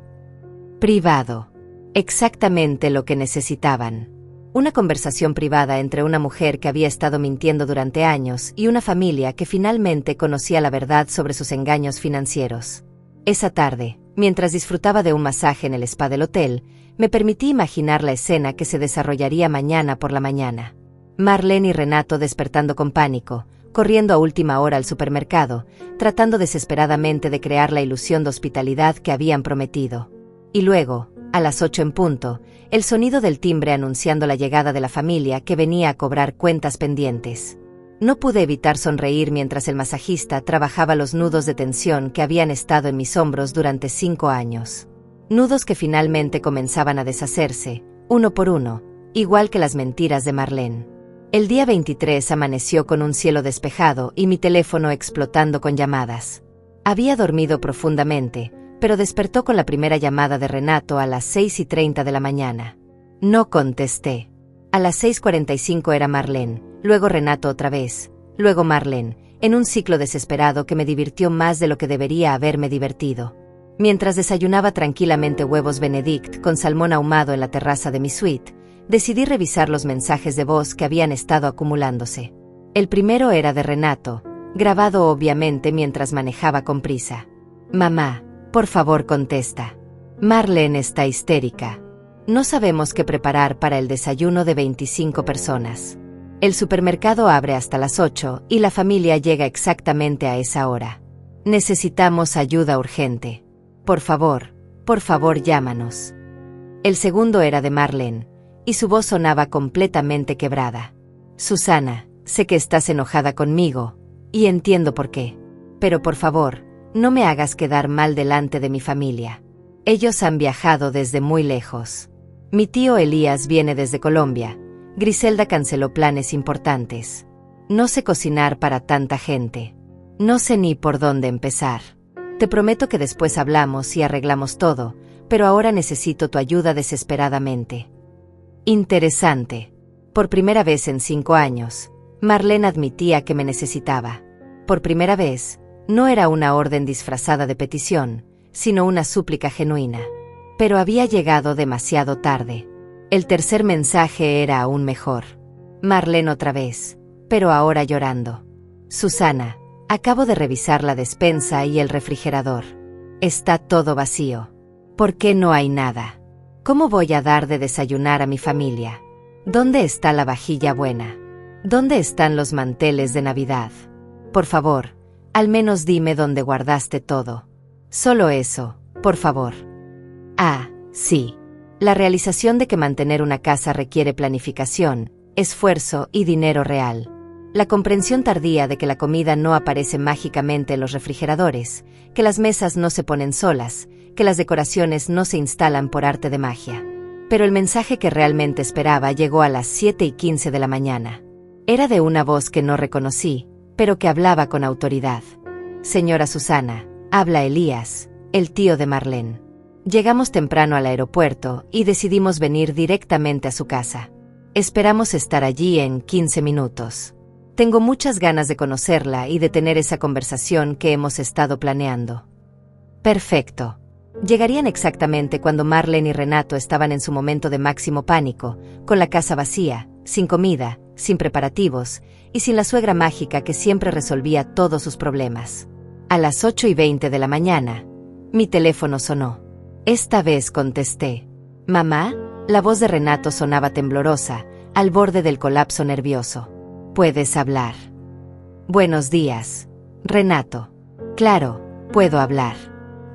Privado. Exactamente lo que necesitaban. Una conversación privada entre una mujer que había estado mintiendo durante años y una familia que finalmente conocía la verdad sobre sus engaños financieros. Esa tarde, mientras disfrutaba de un masaje en el spa del hotel, me permití imaginar la escena que se desarrollaría mañana por la mañana. Marlene y Renato despertando con pánico, corriendo a última hora al supermercado, tratando desesperadamente de crear la ilusión de hospitalidad que habían prometido. Y luego, a las 8 en punto, el sonido del timbre anunciando la llegada de la familia que venía a cobrar cuentas pendientes. No pude evitar sonreír mientras el masajista trabajaba los nudos de tensión que habían estado en mis hombros durante 5 años. Nudos que finalmente comenzaban a deshacerse, uno por uno, igual que las mentiras de Marlene. El día 23 amaneció con un cielo despejado y mi teléfono explotando con llamadas. Había dormido profundamente, pero despertó con la primera llamada de Renato a las 6:30 de la mañana. No contesté. A las 6:45 era Marlene, luego Renato otra vez, luego Marlene, en un ciclo desesperado que me divirtió más de lo que debería haberme divertido. Mientras desayunaba tranquilamente huevos Benedict con salmón ahumado en la terraza de mi suite, decidí revisar los mensajes de voz que habían estado acumulándose. El primero era de Renato, grabado obviamente mientras manejaba con prisa. Mamá, por favor contesta. Marlene está histérica. No sabemos qué preparar para el desayuno de 25 personas. El supermercado abre hasta las 8 y la familia llega exactamente a esa hora. Necesitamos ayuda urgente. Por favor, llámanos. El segundo era de Marlene, y su voz sonaba completamente quebrada. Susana, sé que estás enojada conmigo, y entiendo por qué. Pero por favor, no me hagas quedar mal delante de mi familia. Ellos han viajado desde muy lejos. Mi tío Elías viene desde Colombia. Griselda canceló planes importantes. No sé cocinar para tanta gente. No sé ni por dónde empezar. Te prometo que después hablamos y arreglamos todo, pero ahora necesito tu ayuda desesperadamente. Interesante. Por primera vez en 5 años, Marlene admitía que me necesitaba. Por primera vez, no era una orden disfrazada de petición, sino una súplica genuina. Pero había llegado demasiado tarde. El tercer mensaje era aún mejor. Marlene otra vez, pero ahora llorando. Susana, acabo de revisar la despensa y el refrigerador. Está todo vacío. ¿Por qué no hay nada? ¿Cómo voy a dar de desayunar a mi familia? ¿Dónde está la vajilla buena? ¿Dónde están los manteles de Navidad? Por favor, al menos dime dónde guardaste todo. Solo eso, por favor. Ah, sí. La realización de que mantener una casa requiere planificación, esfuerzo y dinero real. La comprensión tardía de que la comida no aparece mágicamente en los refrigeradores, que las mesas no se ponen solas, que las decoraciones no se instalan por arte de magia. Pero el mensaje que realmente esperaba llegó a las 7:15 de la mañana. Era de una voz que no reconocí, pero que hablaba con autoridad. Señora Susana, habla Elías, el tío de Marlene. Llegamos temprano al aeropuerto y decidimos venir directamente a su casa. Esperamos estar allí en 15 minutos. Tengo muchas ganas de conocerla y de tener esa conversación que hemos estado planeando. Perfecto. Llegarían exactamente cuando Marlene y Renato estaban en su momento de máximo pánico, con la casa vacía, sin comida, sin preparativos, y sin la suegra mágica que siempre resolvía todos sus problemas. A las 8:20 de la mañana, mi teléfono sonó. Esta vez contesté. «Mamá», la voz de Renato sonaba temblorosa, al borde del colapso nervioso. «¿Puedes hablar?» «Buenos días, Renato». «Claro, puedo hablar.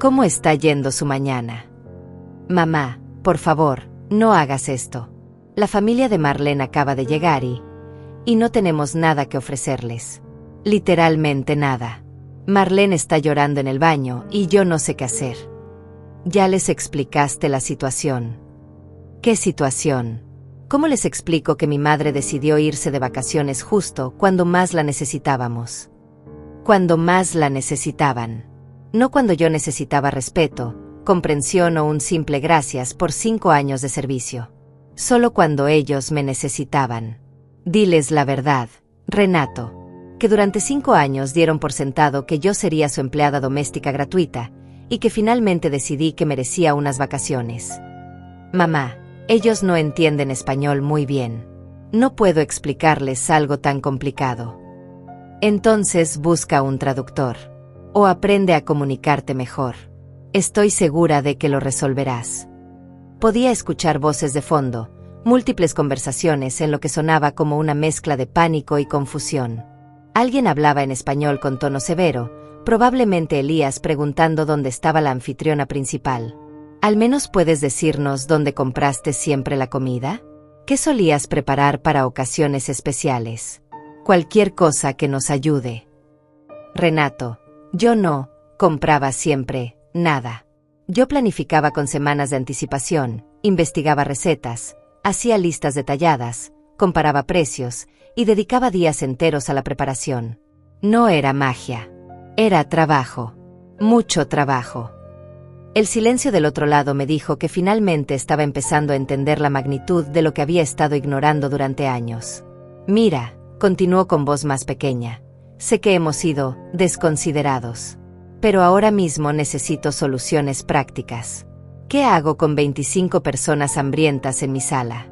¿Cómo está yendo su mañana?» «Mamá, por favor, no hagas esto. La familia de Marlene acaba de llegar y no tenemos nada que ofrecerles. Literalmente nada. Marlene está llorando en el baño y yo no sé qué hacer». «¿Ya les explicaste la situación?» «¿Qué situación? ¿Cómo les explico que mi madre decidió irse de vacaciones justo cuando más la necesitábamos?» «Cuando más la necesitaban. No cuando yo necesitaba respeto, comprensión o un simple gracias por 5 años de servicio. Solo cuando ellos me necesitaban. Diles la verdad, Renato, que durante 5 años dieron por sentado que yo sería su empleada doméstica gratuita y que finalmente decidí que merecía unas vacaciones. Mamá, ellos no entienden español muy bien. No puedo explicarles algo tan complicado. Entonces busca un traductor. O aprende a comunicarte mejor. Estoy segura de que lo resolverás». Podía escuchar voces de fondo, múltiples conversaciones en lo que sonaba como una mezcla de pánico y confusión. Alguien hablaba en español con tono severo, probablemente Elías preguntando dónde estaba la anfitriona principal. «¿Al menos puedes decirnos dónde compraste siempre la comida? ¿Qué solías preparar para ocasiones especiales? Cualquier cosa que nos ayude». «Renato, yo no compraba siempre nada. Yo planificaba con semanas de anticipación, investigaba recetas, hacía listas detalladas, comparaba precios y dedicaba días enteros a la preparación. No era magia. Era trabajo. Mucho trabajo». El silencio del otro lado me dijo que finalmente estaba empezando a entender la magnitud de lo que había estado ignorando durante años. «Mira», continuó con voz más pequeña, «sé que hemos sido desconsiderados. Pero ahora mismo necesito soluciones prácticas. ¿Qué hago con 25 personas hambrientas en mi sala?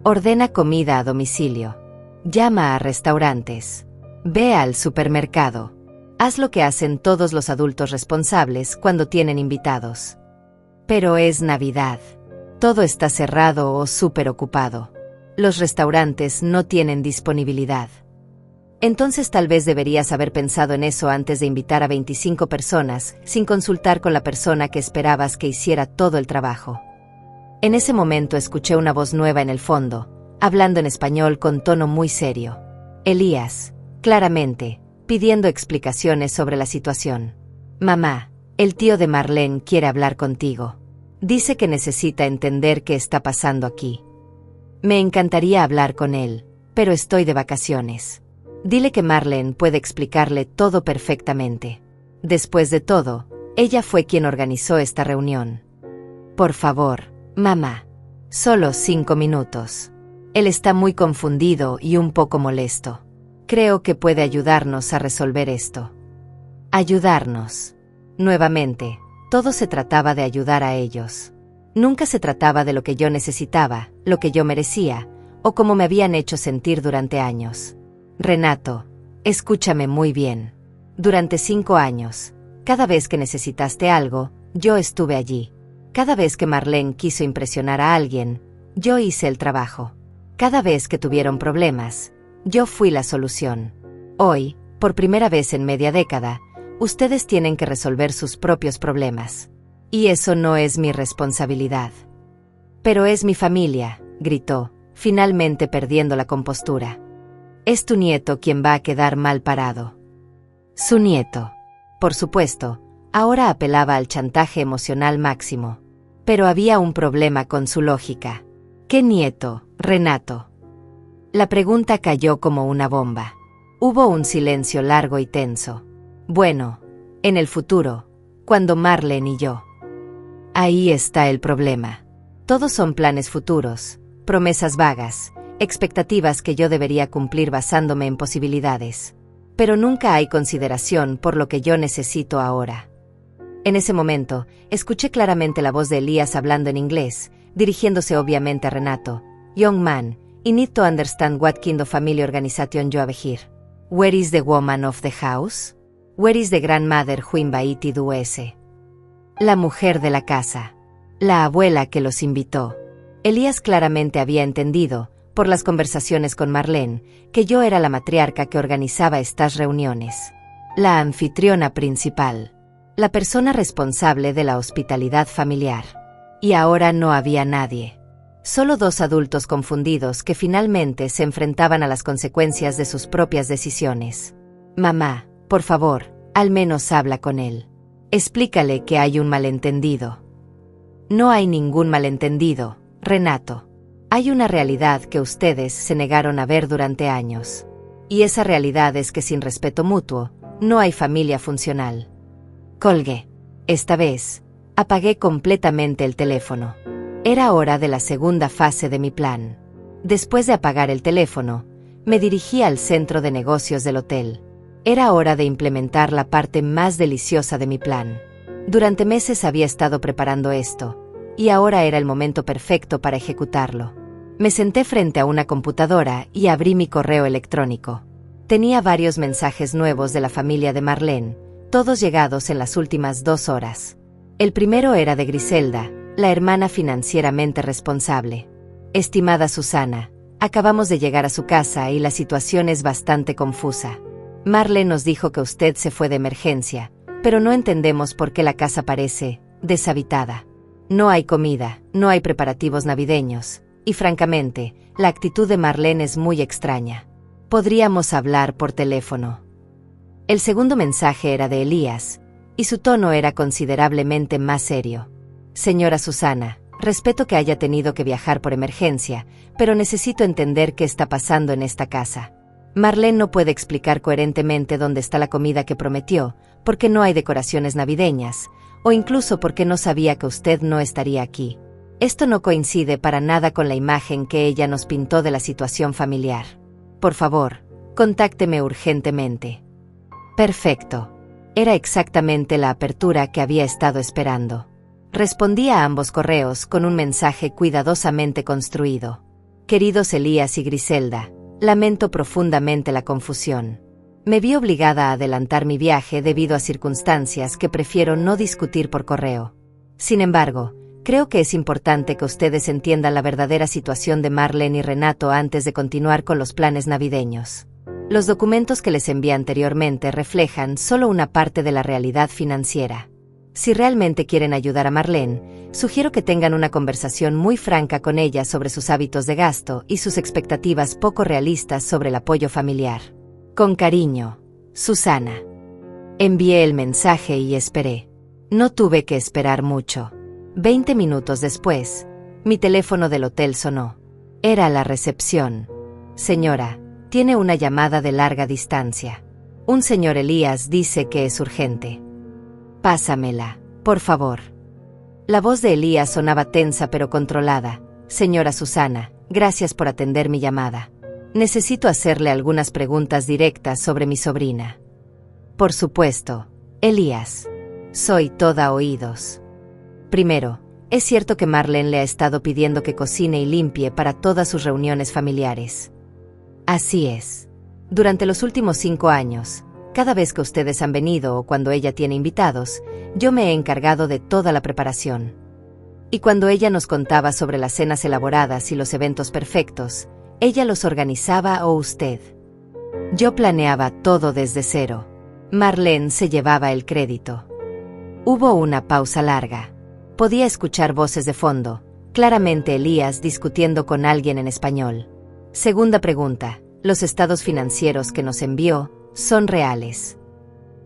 Ordena comida a domicilio. Llama a restaurantes. Ve al supermercado. Haz lo que hacen todos los adultos responsables cuando tienen invitados. Pero es Navidad. Todo está cerrado o súper ocupado. Los restaurantes no tienen disponibilidad. Entonces tal vez deberías haber pensado en eso antes de invitar a 25 personas, sin consultar con la persona que esperabas que hiciera todo el trabajo». En ese momento escuché una voz nueva en el fondo, hablando en español con tono muy serio. Elías, claramente, pidiendo explicaciones sobre la situación. «Mamá, el tío de Marlene quiere hablar contigo. Dice que necesita entender qué está pasando aquí. Me encantaría hablar con él, pero estoy de vacaciones. Dile que Marlene puede explicarle todo perfectamente. Después de todo, ella fue quien organizó esta reunión. Por favor, mamá. Solo 5 minutos. Él está muy confundido y un poco molesto. Creo que puede ayudarnos a resolver esto». Ayudarnos. Nuevamente, todo se trataba de ayudar a ellos. Nunca se trataba de lo que yo necesitaba, lo que yo merecía, o cómo me habían hecho sentir durante años. «Renato, escúchame muy bien. Durante 5 años, cada vez que necesitaste algo, yo estuve allí. Cada vez que Marlene quiso impresionar a alguien, yo hice el trabajo. Cada vez que tuvieron problemas, yo fui la solución. Hoy, por primera vez en media década, ustedes tienen que resolver sus propios problemas. Y eso no es mi responsabilidad». «Pero es mi familia», gritó, finalmente perdiendo la compostura. «Es tu nieto quien va a quedar mal parado». Su nieto. Por supuesto, ahora apelaba al chantaje emocional máximo. Pero había un problema con su lógica. «¿Qué nieto, Renato?» La pregunta cayó como una bomba. Hubo un silencio largo y tenso. «Bueno, en el futuro, cuando Marlene y yo». Ahí está el problema. Todos son planes futuros, promesas vagas, expectativas que yo debería cumplir basándome en posibilidades. Pero nunca hay consideración por lo que yo necesito ahora. En ese momento, escuché claramente la voz de Elías hablando en inglés, dirigiéndose obviamente a Renato. Young man, I need to understand what kind of family organization you have here. Where is the woman of the house? Where is the grandmother who invited us? La mujer de la casa. La abuela que los invitó. Elías claramente había entendido, por las conversaciones con Marlene, que yo era la matriarca que organizaba estas reuniones. La anfitriona principal. La persona responsable de la hospitalidad familiar. Y ahora no había nadie. Solo dos adultos confundidos que finalmente se enfrentaban a las consecuencias de sus propias decisiones. Mamá, por favor, al menos habla con él. Explícale que hay un malentendido. No hay ningún malentendido, Renato. Hay una realidad que ustedes se negaron a ver durante años. Y esa realidad es que sin respeto mutuo, no hay familia funcional. Colgué. Esta vez, apagué completamente el teléfono. Era hora de la segunda fase de mi plan. Después de apagar el teléfono, me dirigí al centro de negocios del hotel. Era hora de implementar la parte más deliciosa de mi plan. Durante meses había estado preparando esto, y ahora era el momento perfecto para ejecutarlo. Me senté frente a una computadora y abrí mi correo electrónico. Tenía varios mensajes nuevos de la familia de Marlene, todos llegados en las últimas 2 horas. El primero era de Griselda, la hermana financieramente responsable. Estimada Susana, acabamos de llegar a su casa y la situación es bastante confusa. Marlene nos dijo que usted se fue de emergencia, pero no entendemos por qué la casa parece deshabitada. No hay comida, no hay preparativos navideños, y francamente, la actitud de Marlene es muy extraña. Podríamos hablar por teléfono. El segundo mensaje era de Elías, y su tono era considerablemente más serio. Señora Susana, respeto que haya tenido que viajar por emergencia, pero necesito entender qué está pasando en esta casa. Marlene no puede explicar coherentemente dónde está la comida que prometió, porque no hay decoraciones navideñas, o incluso porque no sabía que usted no estaría aquí. Esto no coincide para nada con la imagen que ella nos pintó de la situación familiar. Por favor, contácteme urgentemente. Perfecto. Era exactamente la apertura que había estado esperando. Respondí a ambos correos con un mensaje cuidadosamente construido. Queridos Elías y Griselda, lamento profundamente la confusión. Me vi obligada a adelantar mi viaje debido a circunstancias que prefiero no discutir por correo. Sin embargo, creo que es importante que ustedes entiendan la verdadera situación de Marlene y Renato antes de continuar con los planes navideños. Los documentos que les envié anteriormente reflejan solo una parte de la realidad financiera. Si realmente quieren ayudar a Marlene, sugiero que tengan una conversación muy franca con ella sobre sus hábitos de gasto y sus expectativas poco realistas sobre el apoyo familiar. Con cariño, Susana. Envié el mensaje y esperé. No tuve que esperar mucho. 20 minutos después, mi teléfono del hotel sonó. Era la recepción. Señora, tiene una llamada de larga distancia. Un señor Elías dice que es urgente. Pásamela, por favor. La voz de Elías sonaba tensa pero controlada. Señora Susana, gracias por atender mi llamada. Necesito hacerle algunas preguntas directas sobre mi sobrina. Por supuesto, Elías. Soy toda oídos. Primero, es cierto que Marlene le ha estado pidiendo que cocine y limpie para todas sus reuniones familiares. Así es. Durante los últimos 5 años, cada vez que ustedes han venido o cuando ella tiene invitados, yo me he encargado de toda la preparación. Y cuando ella nos contaba sobre las cenas elaboradas y los eventos perfectos, ella los organizaba o usted. Yo planeaba todo desde cero. Marlene se llevaba el crédito. Hubo una pausa larga. Podía escuchar voces de fondo, claramente Elías discutiendo con alguien en español. Segunda pregunta, ¿los estados financieros que nos envió son reales?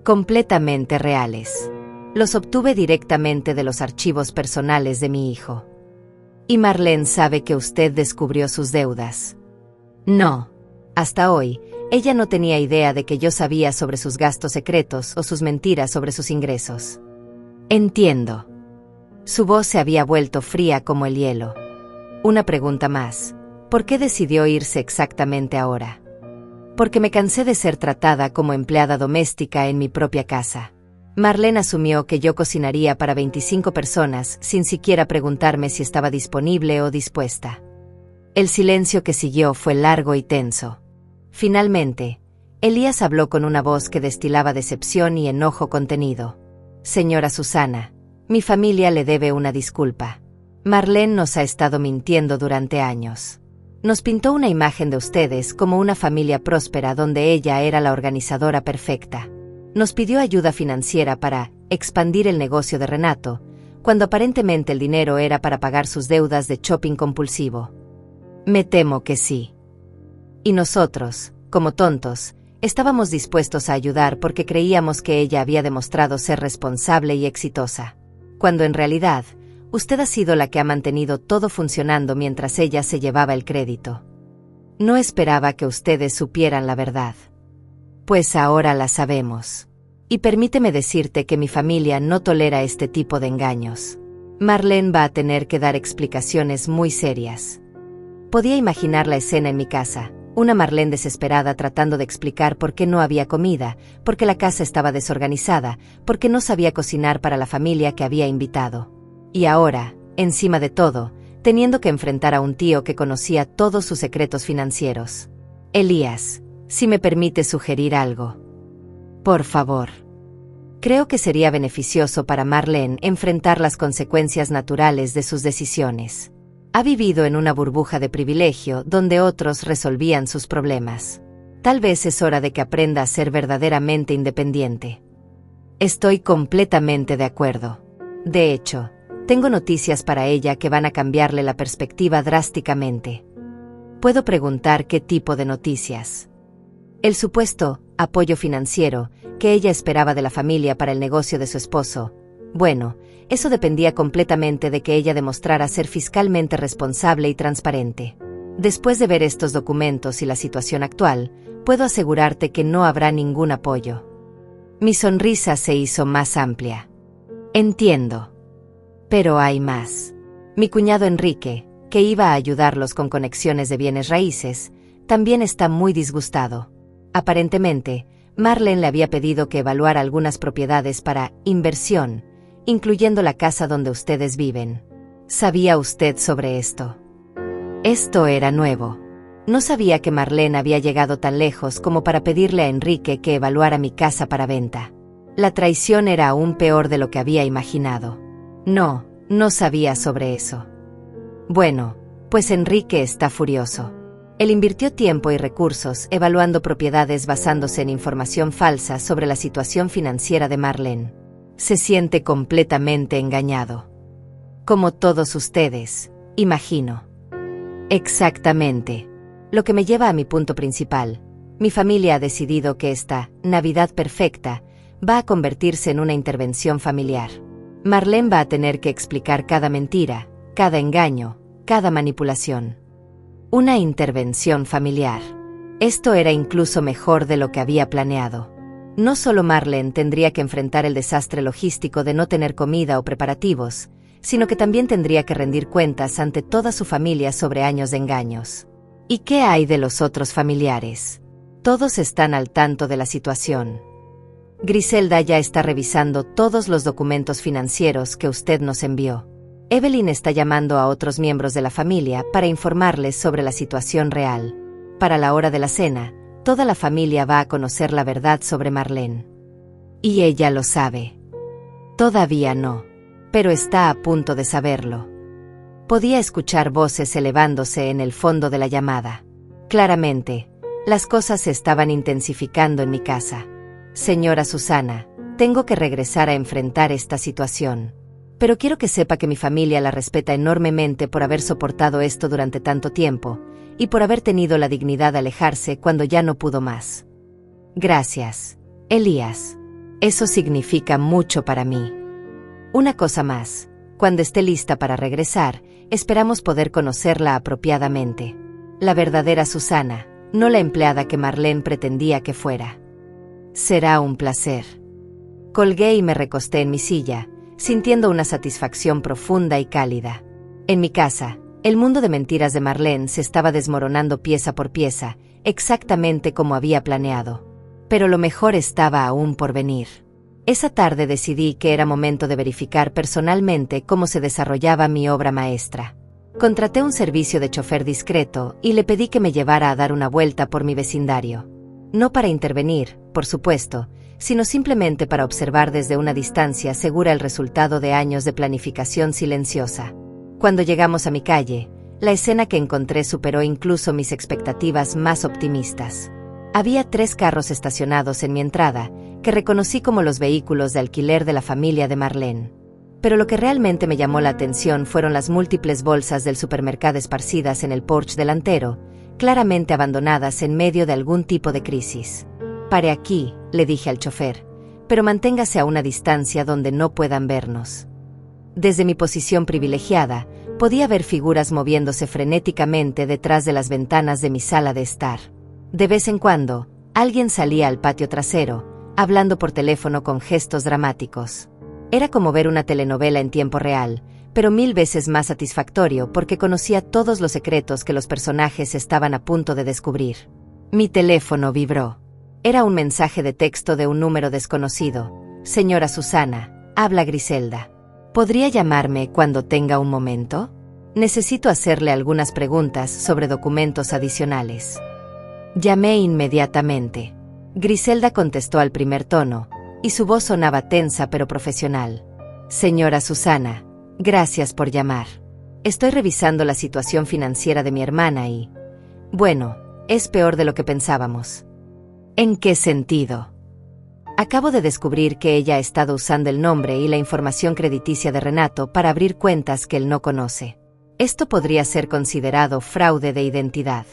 Completamente reales. Los obtuve directamente de los archivos personales de mi hijo. ¿Y Marlene sabe que usted descubrió sus deudas? No. Hasta hoy, ella no tenía idea de que yo sabía sobre sus gastos secretos o sus mentiras sobre sus ingresos. Entiendo. Su voz se había vuelto fría como el hielo. Una pregunta más. ¿Por qué decidió irse exactamente ahora? Porque me cansé de ser tratada como empleada doméstica en mi propia casa. Marlene asumió que yo cocinaría para 25 personas sin siquiera preguntarme si estaba disponible o dispuesta. El silencio que siguió fue largo y tenso. Finalmente, Elías habló con una voz que destilaba decepción y enojo contenido. Señora Susana, mi familia le debe una disculpa. Marlene nos ha estado mintiendo durante años. Nos pintó una imagen de ustedes como una familia próspera donde ella era la organizadora perfecta. Nos pidió ayuda financiera para expandir el negocio de Renato, cuando aparentemente el dinero era para pagar sus deudas de shopping compulsivo. Me temo que sí. Y nosotros, como tontos, estábamos dispuestos a ayudar porque creíamos que ella había demostrado ser responsable y exitosa, cuando en realidad, usted ha sido la que ha mantenido todo funcionando mientras ella se llevaba el crédito. No esperaba que ustedes supieran la verdad. Pues ahora la sabemos. Y permíteme decirte que mi familia no tolera este tipo de engaños. Marlene va a tener que dar explicaciones muy serias. Podía imaginar la escena en mi casa, una Marlene desesperada tratando de explicar por qué no había comida, porque la casa estaba desorganizada, porque no sabía cocinar para la familia que había invitado. Y ahora, encima de todo, teniendo que enfrentar a un tío que conocía todos sus secretos financieros. Elías, si me permite sugerir algo. Por favor. Creo que sería beneficioso para Marlene enfrentar las consecuencias naturales de sus decisiones. Ha vivido en una burbuja de privilegio donde otros resolvían sus problemas. Tal vez es hora de que aprenda a ser verdaderamente independiente. Estoy completamente de acuerdo. De hecho, tengo noticias para ella que van a cambiarle la perspectiva drásticamente. ¿Puedo preguntar qué tipo de noticias? El supuesto apoyo financiero que ella esperaba de la familia para el negocio de su esposo. Bueno, eso dependía completamente de que ella demostrara ser fiscalmente responsable y transparente. Después de ver estos documentos y la situación actual, puedo asegurarte que no habrá ningún apoyo. Mi sonrisa se hizo más amplia. Entiendo. Pero hay más. Mi cuñado Enrique, que iba a ayudarlos con conexiones de bienes raíces, también está muy disgustado. Aparentemente, Marlene le había pedido que evaluara algunas propiedades para inversión, incluyendo la casa donde ustedes viven. ¿Sabía usted sobre esto? Esto era nuevo. No sabía que Marlene había llegado tan lejos como para pedirle a Enrique que evaluara mi casa para venta. La traición era aún peor de lo que había imaginado. No sabía sobre eso. Bueno, pues Enrique está furioso. Él invirtió tiempo y recursos evaluando propiedades basándose en información falsa sobre la situación financiera de Marlene. Se siente completamente engañado. Como todos ustedes, imagino. Exactamente. Lo que me lleva a mi punto principal. Mi familia ha decidido que esta Navidad perfecta va a convertirse en una intervención familiar. Marlene va a tener que explicar cada mentira, cada engaño, cada manipulación. Una intervención familiar. Esto era incluso mejor de lo que había planeado. No solo Marlene tendría que enfrentar el desastre logístico de no tener comida o preparativos, sino que también tendría que rendir cuentas ante toda su familia sobre años de engaños. ¿Y qué hay de los otros familiares? Todos están al tanto de la situación. Griselda ya está revisando todos los documentos financieros que usted nos envió. Evelyn está llamando a otros miembros de la familia para informarles sobre la situación real. Para la hora de la cena, toda la familia va a conocer la verdad sobre Marlene. Y ella lo sabe. Todavía no, pero está a punto de saberlo. Podía escuchar voces elevándose en el fondo de la llamada. Claramente, las cosas se estaban intensificando en mi casa. Señora Susana, tengo que regresar a enfrentar esta situación. Pero quiero que sepa que mi familia la respeta enormemente por haber soportado esto durante tanto tiempo, y por haber tenido la dignidad de alejarse cuando ya no pudo más. Gracias, Elías. Eso significa mucho para mí. Una cosa más, cuando esté lista para regresar, esperamos poder conocerla apropiadamente. La verdadera Susana, no la empleada que Marlene pretendía que fuera. Será un placer. Colgué y me recosté en mi silla, sintiendo una satisfacción profunda y cálida. En mi casa, El mundo de mentiras de Marlene se estaba desmoronando pieza por pieza, exactamente como había planeado. Pero lo mejor estaba aún por venir. Esa tarde decidí que era momento de verificar personalmente cómo se desarrollaba mi obra maestra. Contraté un servicio de chofer discreto y le pedí que me llevara a dar una vuelta por mi vecindario. No para intervenir, por supuesto, sino simplemente para observar desde una distancia segura el resultado de años de planificación silenciosa. Cuando llegamos a mi calle, la escena que encontré superó incluso mis expectativas más optimistas. Había 3 carros estacionados en mi entrada, que reconocí como los vehículos de alquiler de la familia de Marlene. Pero lo que realmente me llamó la atención fueron las múltiples bolsas del supermercado esparcidas en el porche delantero, claramente abandonadas en medio de algún tipo de crisis. «Pare aquí», le dije al chofer, «pero manténgase a una distancia donde no puedan vernos». Desde mi posición privilegiada, podía ver figuras moviéndose frenéticamente detrás de las ventanas de mi sala de estar. De vez en cuando, alguien salía al patio trasero, hablando por teléfono con gestos dramáticos. Era como ver una telenovela en tiempo real, pero 1000 veces más satisfactorio porque conocía todos los secretos que los personajes estaban a punto de descubrir. Mi teléfono vibró. Era un mensaje de texto de un número desconocido. «Señora Susana, habla Griselda. ¿Podría llamarme cuando tenga un momento? Necesito hacerle algunas preguntas sobre documentos adicionales». Llamé inmediatamente. Griselda contestó al primer tono, y su voz sonaba tensa pero profesional. «Señora Susana, gracias por llamar. Estoy revisando la situación financiera de mi hermana y... bueno, es peor de lo que pensábamos». «¿En qué sentido?» «Acabo de descubrir que ella ha estado usando el nombre y la información crediticia de Renato para abrir cuentas que él no conoce. Esto podría ser considerado fraude de identidad».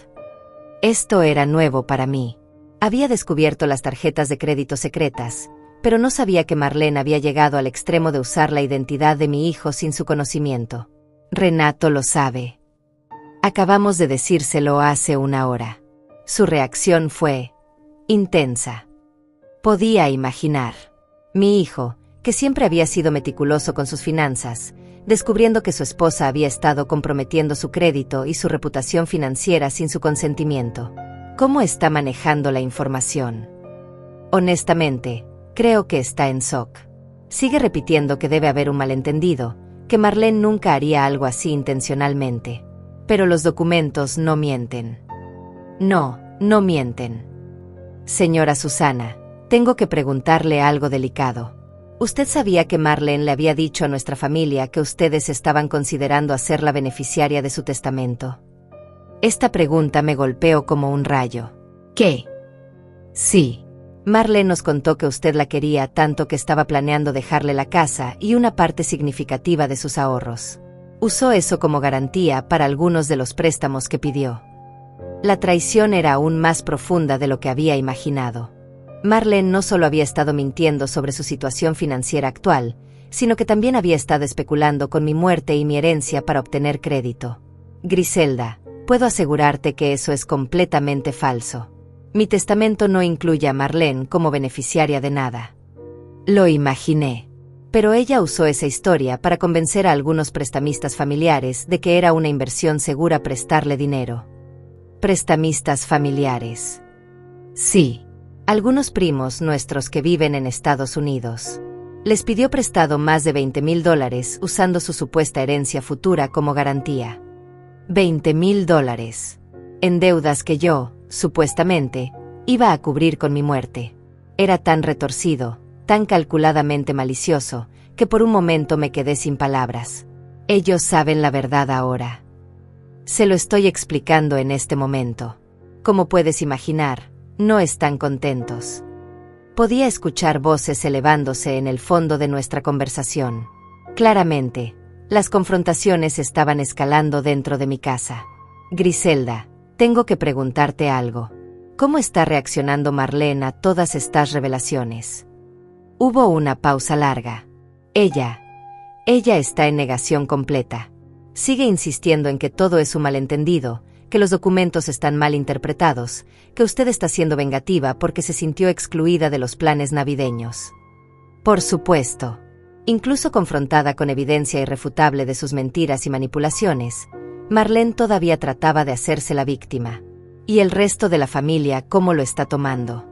Esto era nuevo para mí. Había descubierto las tarjetas de crédito secretas, pero no sabía que Marlene había llegado al extremo de usar la identidad de mi hijo sin su conocimiento. «Renato lo sabe. Acabamos de decírselo hace una hora». Su reacción fue intensa. Podía imaginar. Mi hijo, que siempre había sido meticuloso con sus finanzas, descubriendo que su esposa había estado comprometiendo su crédito y su reputación financiera sin su consentimiento. ¿Cómo está manejando la información? Honestamente, creo que está en shock. Sigue repitiendo que debe haber un malentendido, que Marlene nunca haría algo así intencionalmente. Pero los documentos no mienten. No mienten. Señora Susana, tengo que preguntarle algo delicado. ¿Usted sabía que Marlene le había dicho a nuestra familia que ustedes estaban considerando hacerla beneficiaria de su testamento? Esta pregunta me golpeó como un rayo. ¿Qué? Sí. Marlene nos contó que usted la quería tanto que estaba planeando dejarle la casa y una parte significativa de sus ahorros. Usó eso como garantía para algunos de los préstamos que pidió. La traición era aún más profunda de lo que había imaginado. Marlene no solo había estado mintiendo sobre su situación financiera actual, sino que también había estado especulando con mi muerte y mi herencia para obtener crédito. Griselda, puedo asegurarte que eso es completamente falso. Mi testamento no incluye a Marlene como beneficiaria de nada. Lo imaginé. Pero ella usó esa historia para convencer a algunos prestamistas familiares de que era una inversión segura prestarle dinero. Prestamistas familiares. Sí. Algunos primos nuestros que viven en Estados Unidos. Les pidió prestado más de $20,000 usando su supuesta herencia futura como garantía. $20,000. En deudas que yo, supuestamente, iba a cubrir con mi muerte. Era tan retorcido, tan calculadamente malicioso, que por un momento me quedé sin palabras. Ellos saben la verdad ahora. Se lo estoy explicando en este momento. Como puedes imaginar, no están contentos. Podía escuchar voces elevándose en el fondo de nuestra conversación. Claramente, las confrontaciones estaban escalando dentro de mi casa. Griselda, tengo que preguntarte algo. ¿Cómo está reaccionando Marlene a todas estas revelaciones? Hubo una pausa larga. Ella está en negación completa. Sigue insistiendo en que todo es un malentendido, que los documentos están mal interpretados, que usted está siendo vengativa porque se sintió excluida de los planes navideños. Por supuesto. Incluso confrontada con evidencia irrefutable de sus mentiras y manipulaciones, Marlene todavía trataba de hacerse la víctima. ¿Y el resto de la familia cómo lo está tomando?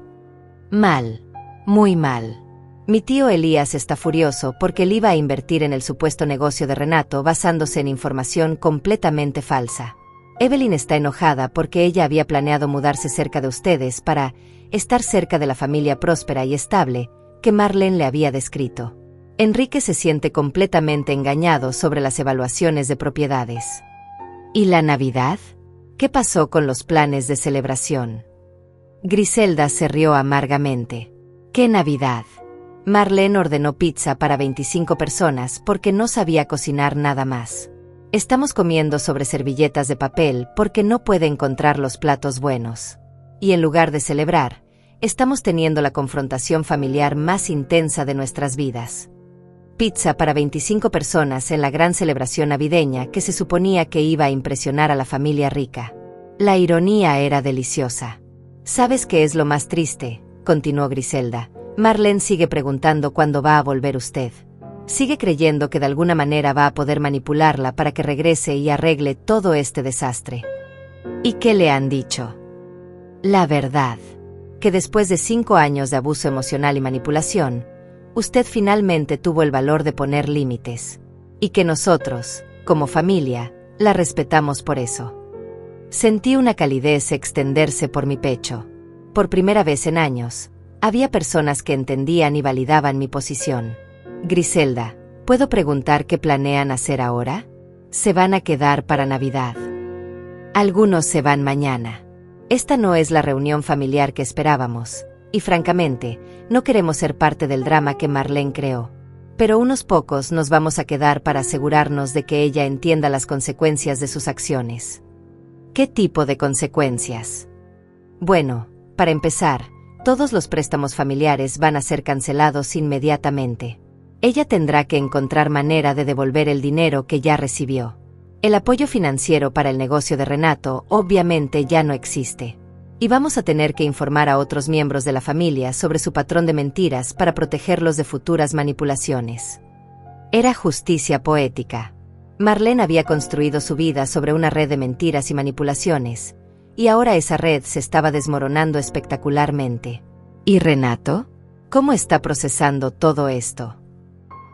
Mal. Muy mal. Mi tío Elías está furioso porque él iba a invertir en el supuesto negocio de Renato basándose en información completamente falsa. Evelyn está enojada porque ella había planeado mudarse cerca de ustedes para estar cerca de la familia próspera y estable que Marlene le había descrito. Enrique se siente completamente engañado sobre las evaluaciones de propiedades. ¿Y la Navidad? ¿Qué pasó con los planes de celebración? Griselda se rió amargamente. ¿Qué Navidad? Marlene ordenó pizza para 25 personas porque no sabía cocinar nada más. Estamos comiendo sobre servilletas de papel porque no puede encontrar los platos buenos. Y en lugar de celebrar, estamos teniendo la confrontación familiar más intensa de nuestras vidas. Pizza para 25 personas en la gran celebración navideña que se suponía que iba a impresionar a la familia rica. La ironía era deliciosa. ¿Sabes qué es lo más triste?, continuó Griselda. Marlene sigue preguntando cuándo va a volver usted. Sigue creyendo que de alguna manera va a poder manipularla para que regrese y arregle todo este desastre. ¿Y qué le han dicho? La verdad, que después de 5 años de abuso emocional y manipulación, usted finalmente tuvo el valor de poner límites. Y que nosotros, como familia, la respetamos por eso. Sentí una calidez extenderse por mi pecho. Por primera vez en años, había personas que entendían y validaban mi posición. Griselda, ¿puedo preguntar qué planean hacer ahora? Se van a quedar para Navidad. Algunos se van mañana. Esta no es la reunión familiar que esperábamos, y francamente, no queremos ser parte del drama que Marlene creó. Pero unos pocos nos vamos a quedar para asegurarnos de que ella entienda las consecuencias de sus acciones. ¿Qué tipo de consecuencias? Bueno, para empezar, todos los préstamos familiares van a ser cancelados inmediatamente. Ella tendrá que encontrar manera de devolver el dinero que ya recibió. El apoyo financiero para el negocio de Renato obviamente ya no existe. Y vamos a tener que informar a otros miembros de la familia sobre su patrón de mentiras para protegerlos de futuras manipulaciones. Era justicia poética. Marlene había construido su vida sobre una red de mentiras y manipulaciones, y ahora esa red se estaba desmoronando espectacularmente. ¿Y Renato? ¿Cómo está procesando todo esto?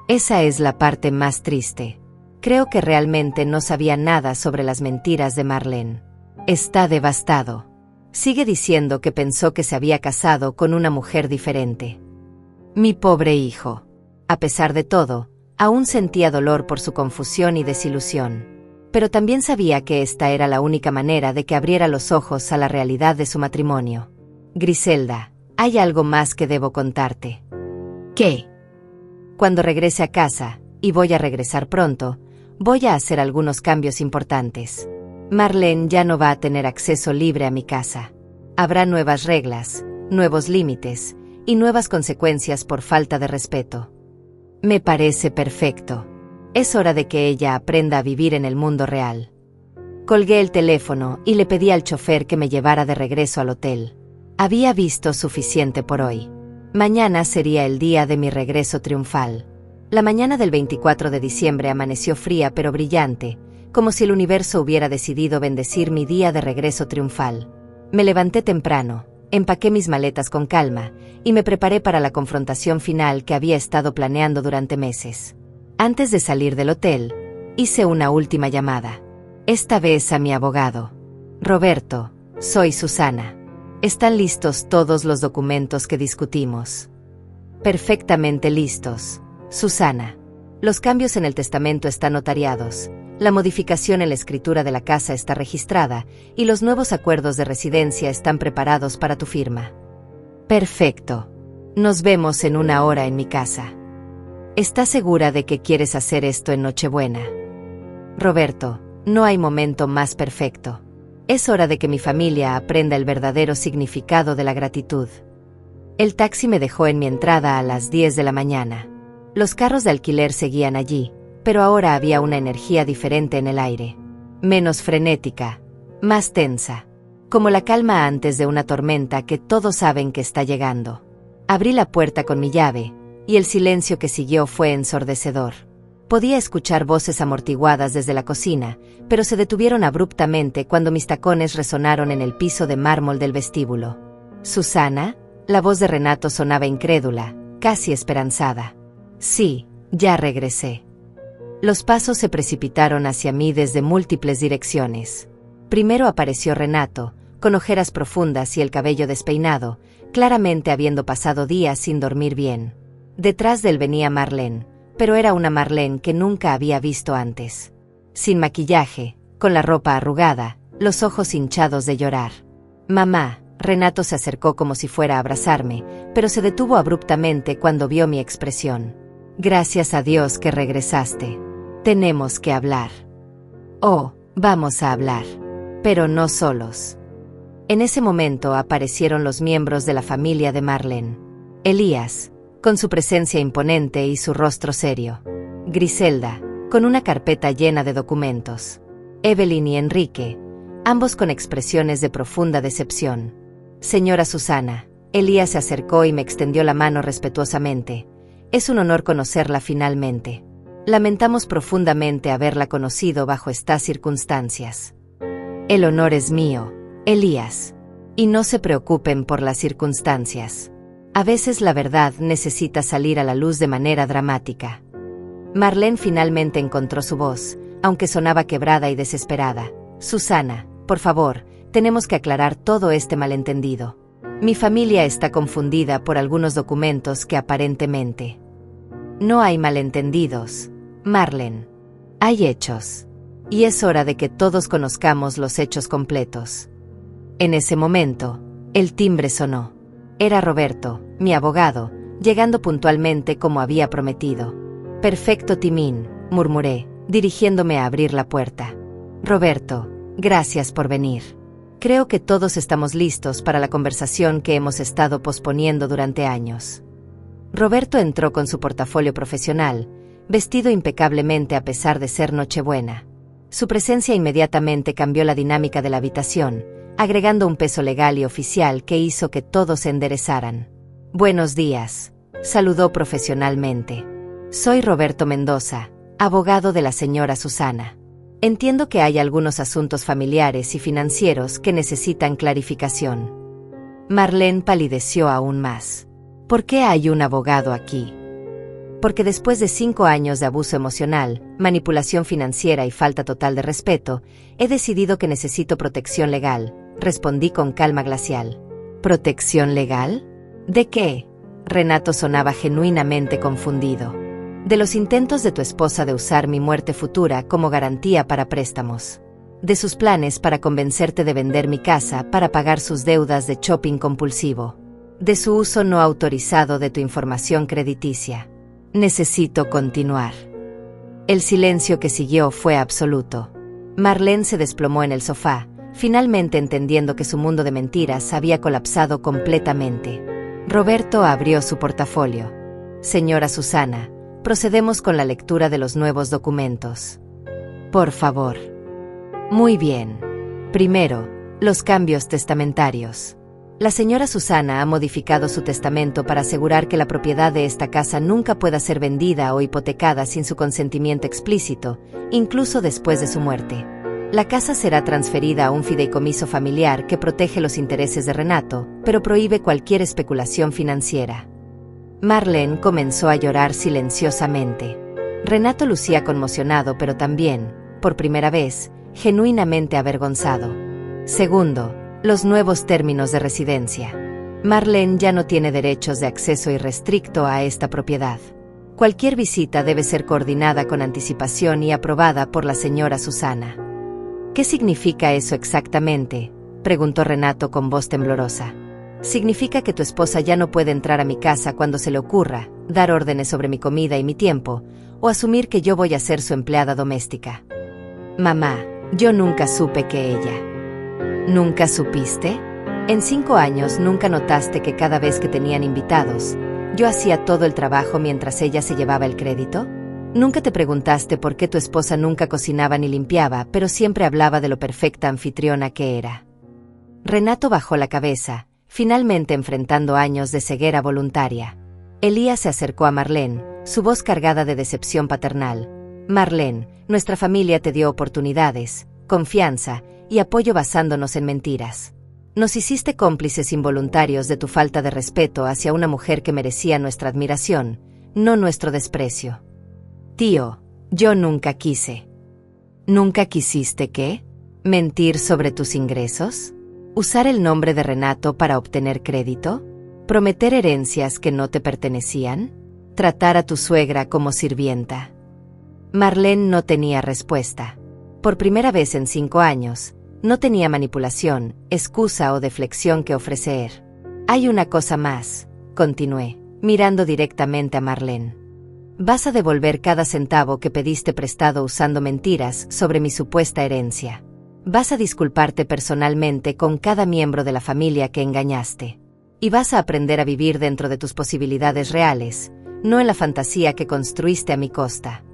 Esa es la parte más triste. Creo que realmente no sabía nada sobre las mentiras de Marlene. Está devastado. Sigue diciendo que pensó que se había casado con una mujer diferente. Mi pobre hijo. A pesar de todo, aún sentía dolor por su confusión y desilusión. Pero también sabía que esta era la única manera de que abriera los ojos a la realidad de su matrimonio. Griselda, hay algo más que debo contarte. ¿Qué? Cuando regrese a casa, y voy a regresar pronto, voy a hacer algunos cambios importantes. Marlene ya no va a tener acceso libre a mi casa. Habrá nuevas reglas, nuevos límites, y nuevas consecuencias por falta de respeto. Me parece perfecto. Es hora de que ella aprenda a vivir en el mundo real. Colgué el teléfono y le pedí al chofer que me llevara de regreso al hotel. Había visto suficiente por hoy. Mañana sería el día de mi regreso triunfal. La mañana del 24 de diciembre amaneció fría pero brillante, como si el universo hubiera decidido bendecir mi día de regreso triunfal. Me levanté temprano, empaqué mis maletas con calma, y me preparé para la confrontación final que había estado planeando durante meses. Antes de salir del hotel, hice una última llamada. Esta vez a mi abogado. Roberto, soy Susana. ¿Están listos todos los documentos que discutimos? Perfectamente listos, Susana. Los cambios en el testamento están notariados, la modificación en la escritura de la casa está registrada y los nuevos acuerdos de residencia están preparados para tu firma. Perfecto. Nos vemos en 1 hora en mi casa. ¿Estás segura de que quieres hacer esto en Nochebuena? Roberto, no hay momento más perfecto. Es hora de que mi familia aprenda el verdadero significado de la gratitud. El taxi me dejó en mi entrada a las 10 de la mañana. Los carros de alquiler seguían allí, pero ahora había una energía diferente en el aire. Menos frenética, más tensa. Como la calma antes de una tormenta que todos saben que está llegando. Abrí la puerta con mi llave, y el silencio que siguió fue ensordecedor. Podía escuchar voces amortiguadas desde la cocina, pero se detuvieron abruptamente cuando mis tacones resonaron en el piso de mármol del vestíbulo. «¿Susana?». La voz de Renato sonaba incrédula, casi esperanzada. «Sí, ya regresé». Los pasos se precipitaron hacia mí desde múltiples direcciones. Primero apareció Renato, con ojeras profundas y el cabello despeinado, claramente habiendo pasado días sin dormir bien. Detrás de él venía Marlene, pero era una Marlene que nunca había visto antes. Sin maquillaje, con la ropa arrugada, los ojos hinchados de llorar. «Mamá». Renato se acercó como si fuera a abrazarme, pero se detuvo abruptamente cuando vio mi expresión. «Gracias a Dios que regresaste. Tenemos que hablar». «Oh, vamos a hablar. Pero no solos». En ese momento aparecieron los miembros de la familia de Marlene. Elías, con su presencia imponente y su rostro serio. Griselda, con una carpeta llena de documentos. Evelyn y Enrique, ambos con expresiones de profunda decepción. «Señora Susana». Elías se acercó y me extendió la mano respetuosamente. «Es un honor conocerla finalmente. Lamentamos profundamente haberla conocido bajo estas circunstancias». «El honor es mío, Elías. Y no se preocupen por las circunstancias. A veces la verdad necesita salir a la luz de manera dramática». Marlene finalmente encontró su voz, aunque sonaba quebrada y desesperada. «Susana, por favor, tenemos que aclarar todo este malentendido. Mi familia está confundida por algunos documentos que aparentemente…». «No hay malentendidos, Marlene. Hay hechos. Y es hora de que todos conozcamos los hechos completos». En ese momento, el timbre sonó. Era Roberto, mi abogado, llegando puntualmente como había prometido. «Perfecto, Timín», murmuré, dirigiéndome a abrir la puerta. «Roberto, gracias por venir. Creo que todos estamos listos para la conversación que hemos estado posponiendo durante años». Roberto entró con su portafolio profesional, vestido impecablemente a pesar de ser Nochebuena. Su presencia inmediatamente cambió la dinámica de la habitación, agregando un peso legal y oficial que hizo que todos se enderezaran. «Buenos días», saludó profesionalmente. «Soy Roberto Mendoza, abogado de la señora Susana. Entiendo que hay algunos asuntos familiares y financieros que necesitan clarificación». Marlene palideció aún más. «¿Por qué hay un abogado aquí?». «Porque después de 5 años de abuso emocional, manipulación financiera y falta total de respeto, he decidido que necesito protección legal», respondí con calma glacial. «¿Protección legal? ¿De qué?». Renato sonaba genuinamente confundido. «De los intentos de tu esposa de usar mi muerte futura como garantía para préstamos. De sus planes para convencerte de vender mi casa para pagar sus deudas de shopping compulsivo. De su uso no autorizado de tu información crediticia. Necesito continuar». El silencio que siguió fue absoluto. Marlene se desplomó en el sofá, finalmente entendiendo que su mundo de mentiras había colapsado completamente. Roberto abrió su portafolio. «Señora Susana, procedemos con la lectura de los nuevos documentos. Por favor». «Muy bien. Primero, los cambios testamentarios. La señora Susana ha modificado su testamento para asegurar que la propiedad de esta casa nunca pueda ser vendida o hipotecada sin su consentimiento explícito, incluso después de su muerte. La casa será transferida a un fideicomiso familiar que protege los intereses de Renato, pero prohíbe cualquier especulación financiera». Marlene comenzó a llorar silenciosamente. Renato lucía conmocionado, pero también, por primera vez, genuinamente avergonzado. Segundo, los nuevos términos de residencia. Marlene ya no tiene derechos de acceso irrestricto a esta propiedad. Cualquier visita debe ser coordinada con anticipación y aprobada por la señora Susana. «¿Qué significa eso exactamente?», preguntó Renato con voz temblorosa. «Significa que tu esposa ya no puede entrar a mi casa cuando se le ocurra, dar órdenes sobre mi comida y mi tiempo, o asumir que yo voy a ser su empleada doméstica». «Mamá, yo nunca supe que ella…». «¿Nunca supiste? En 5 años nunca notaste que cada vez que tenían invitados, yo hacía todo el trabajo mientras ella se llevaba el crédito? ¿Nunca te preguntaste por qué tu esposa nunca cocinaba ni limpiaba, pero siempre hablaba de lo perfecta anfitriona que era?» Renato bajó la cabeza, finalmente enfrentando años de ceguera voluntaria. Elías se acercó a Marlene, su voz cargada de decepción paternal. Marlene, nuestra familia te dio oportunidades, confianza y apoyo basándonos en mentiras. Nos hiciste cómplices involuntarios de tu falta de respeto hacia una mujer que merecía nuestra admiración, no nuestro desprecio. Tío, yo nunca quise. ¿Nunca quisiste qué? ¿Mentir sobre tus ingresos? ¿Usar el nombre de Renato para obtener crédito? ¿Prometer herencias que no te pertenecían? ¿Tratar a tu suegra como sirvienta? Marlene no tenía respuesta. Por primera vez en 5 años, no tenía manipulación, excusa o deflexión que ofrecer. Hay una cosa más, continué, mirando directamente a Marlene. Vas a devolver cada centavo que pediste prestado usando mentiras sobre mi supuesta herencia. Vas a disculparte personalmente con cada miembro de la familia que engañaste. Y vas a aprender a vivir dentro de tus posibilidades reales, no en la fantasía que construiste a mi costa.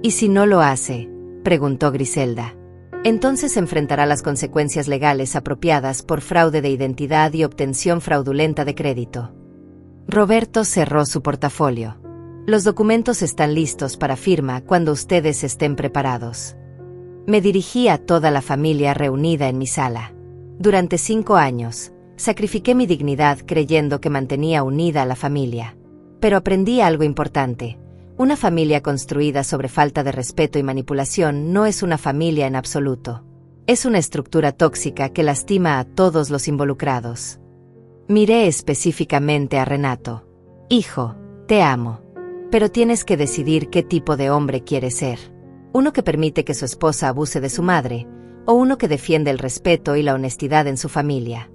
¿Y si no lo hace?, preguntó Griselda. Entonces enfrentará las consecuencias legales apropiadas por fraude de identidad y obtención fraudulenta de crédito. Roberto cerró su portafolio. Los documentos están listos para firma cuando ustedes estén preparados. Me dirigí a toda la familia reunida en mi sala. Durante 5 años, sacrifiqué mi dignidad creyendo que mantenía unida a la familia. Pero aprendí algo importante. Una familia construida sobre falta de respeto y manipulación no es una familia en absoluto. Es una estructura tóxica que lastima a todos los involucrados. Miré específicamente a Renato. Hijo, te amo. Pero tienes que decidir qué tipo de hombre quieres ser. Uno que permite que su esposa abuse de su madre, o uno que defiende el respeto y la honestidad en su familia.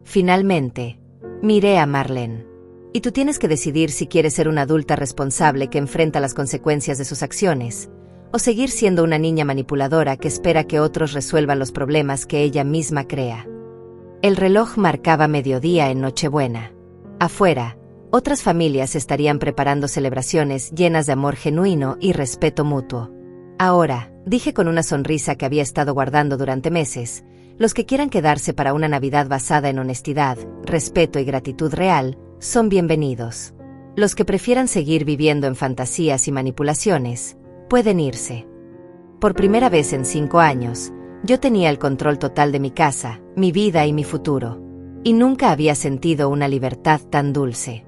Finalmente, miré a Marlene. Y tú tienes que decidir si quieres ser una adulta responsable que enfrenta las consecuencias de sus acciones, o seguir siendo una niña manipuladora que espera que otros resuelvan los problemas que ella misma crea. El reloj marcaba mediodía en Nochebuena. Afuera, otras familias estarían preparando celebraciones llenas de amor genuino y respeto mutuo. Ahora, dije con una sonrisa que había estado guardando durante meses, los que quieran quedarse para una Navidad basada en honestidad, respeto y gratitud real, son bienvenidos. Los que prefieran seguir viviendo en fantasías y manipulaciones, pueden irse. Por primera vez en 5 años, yo tenía el control total de mi casa, mi vida y mi futuro. Y nunca había sentido una libertad tan dulce.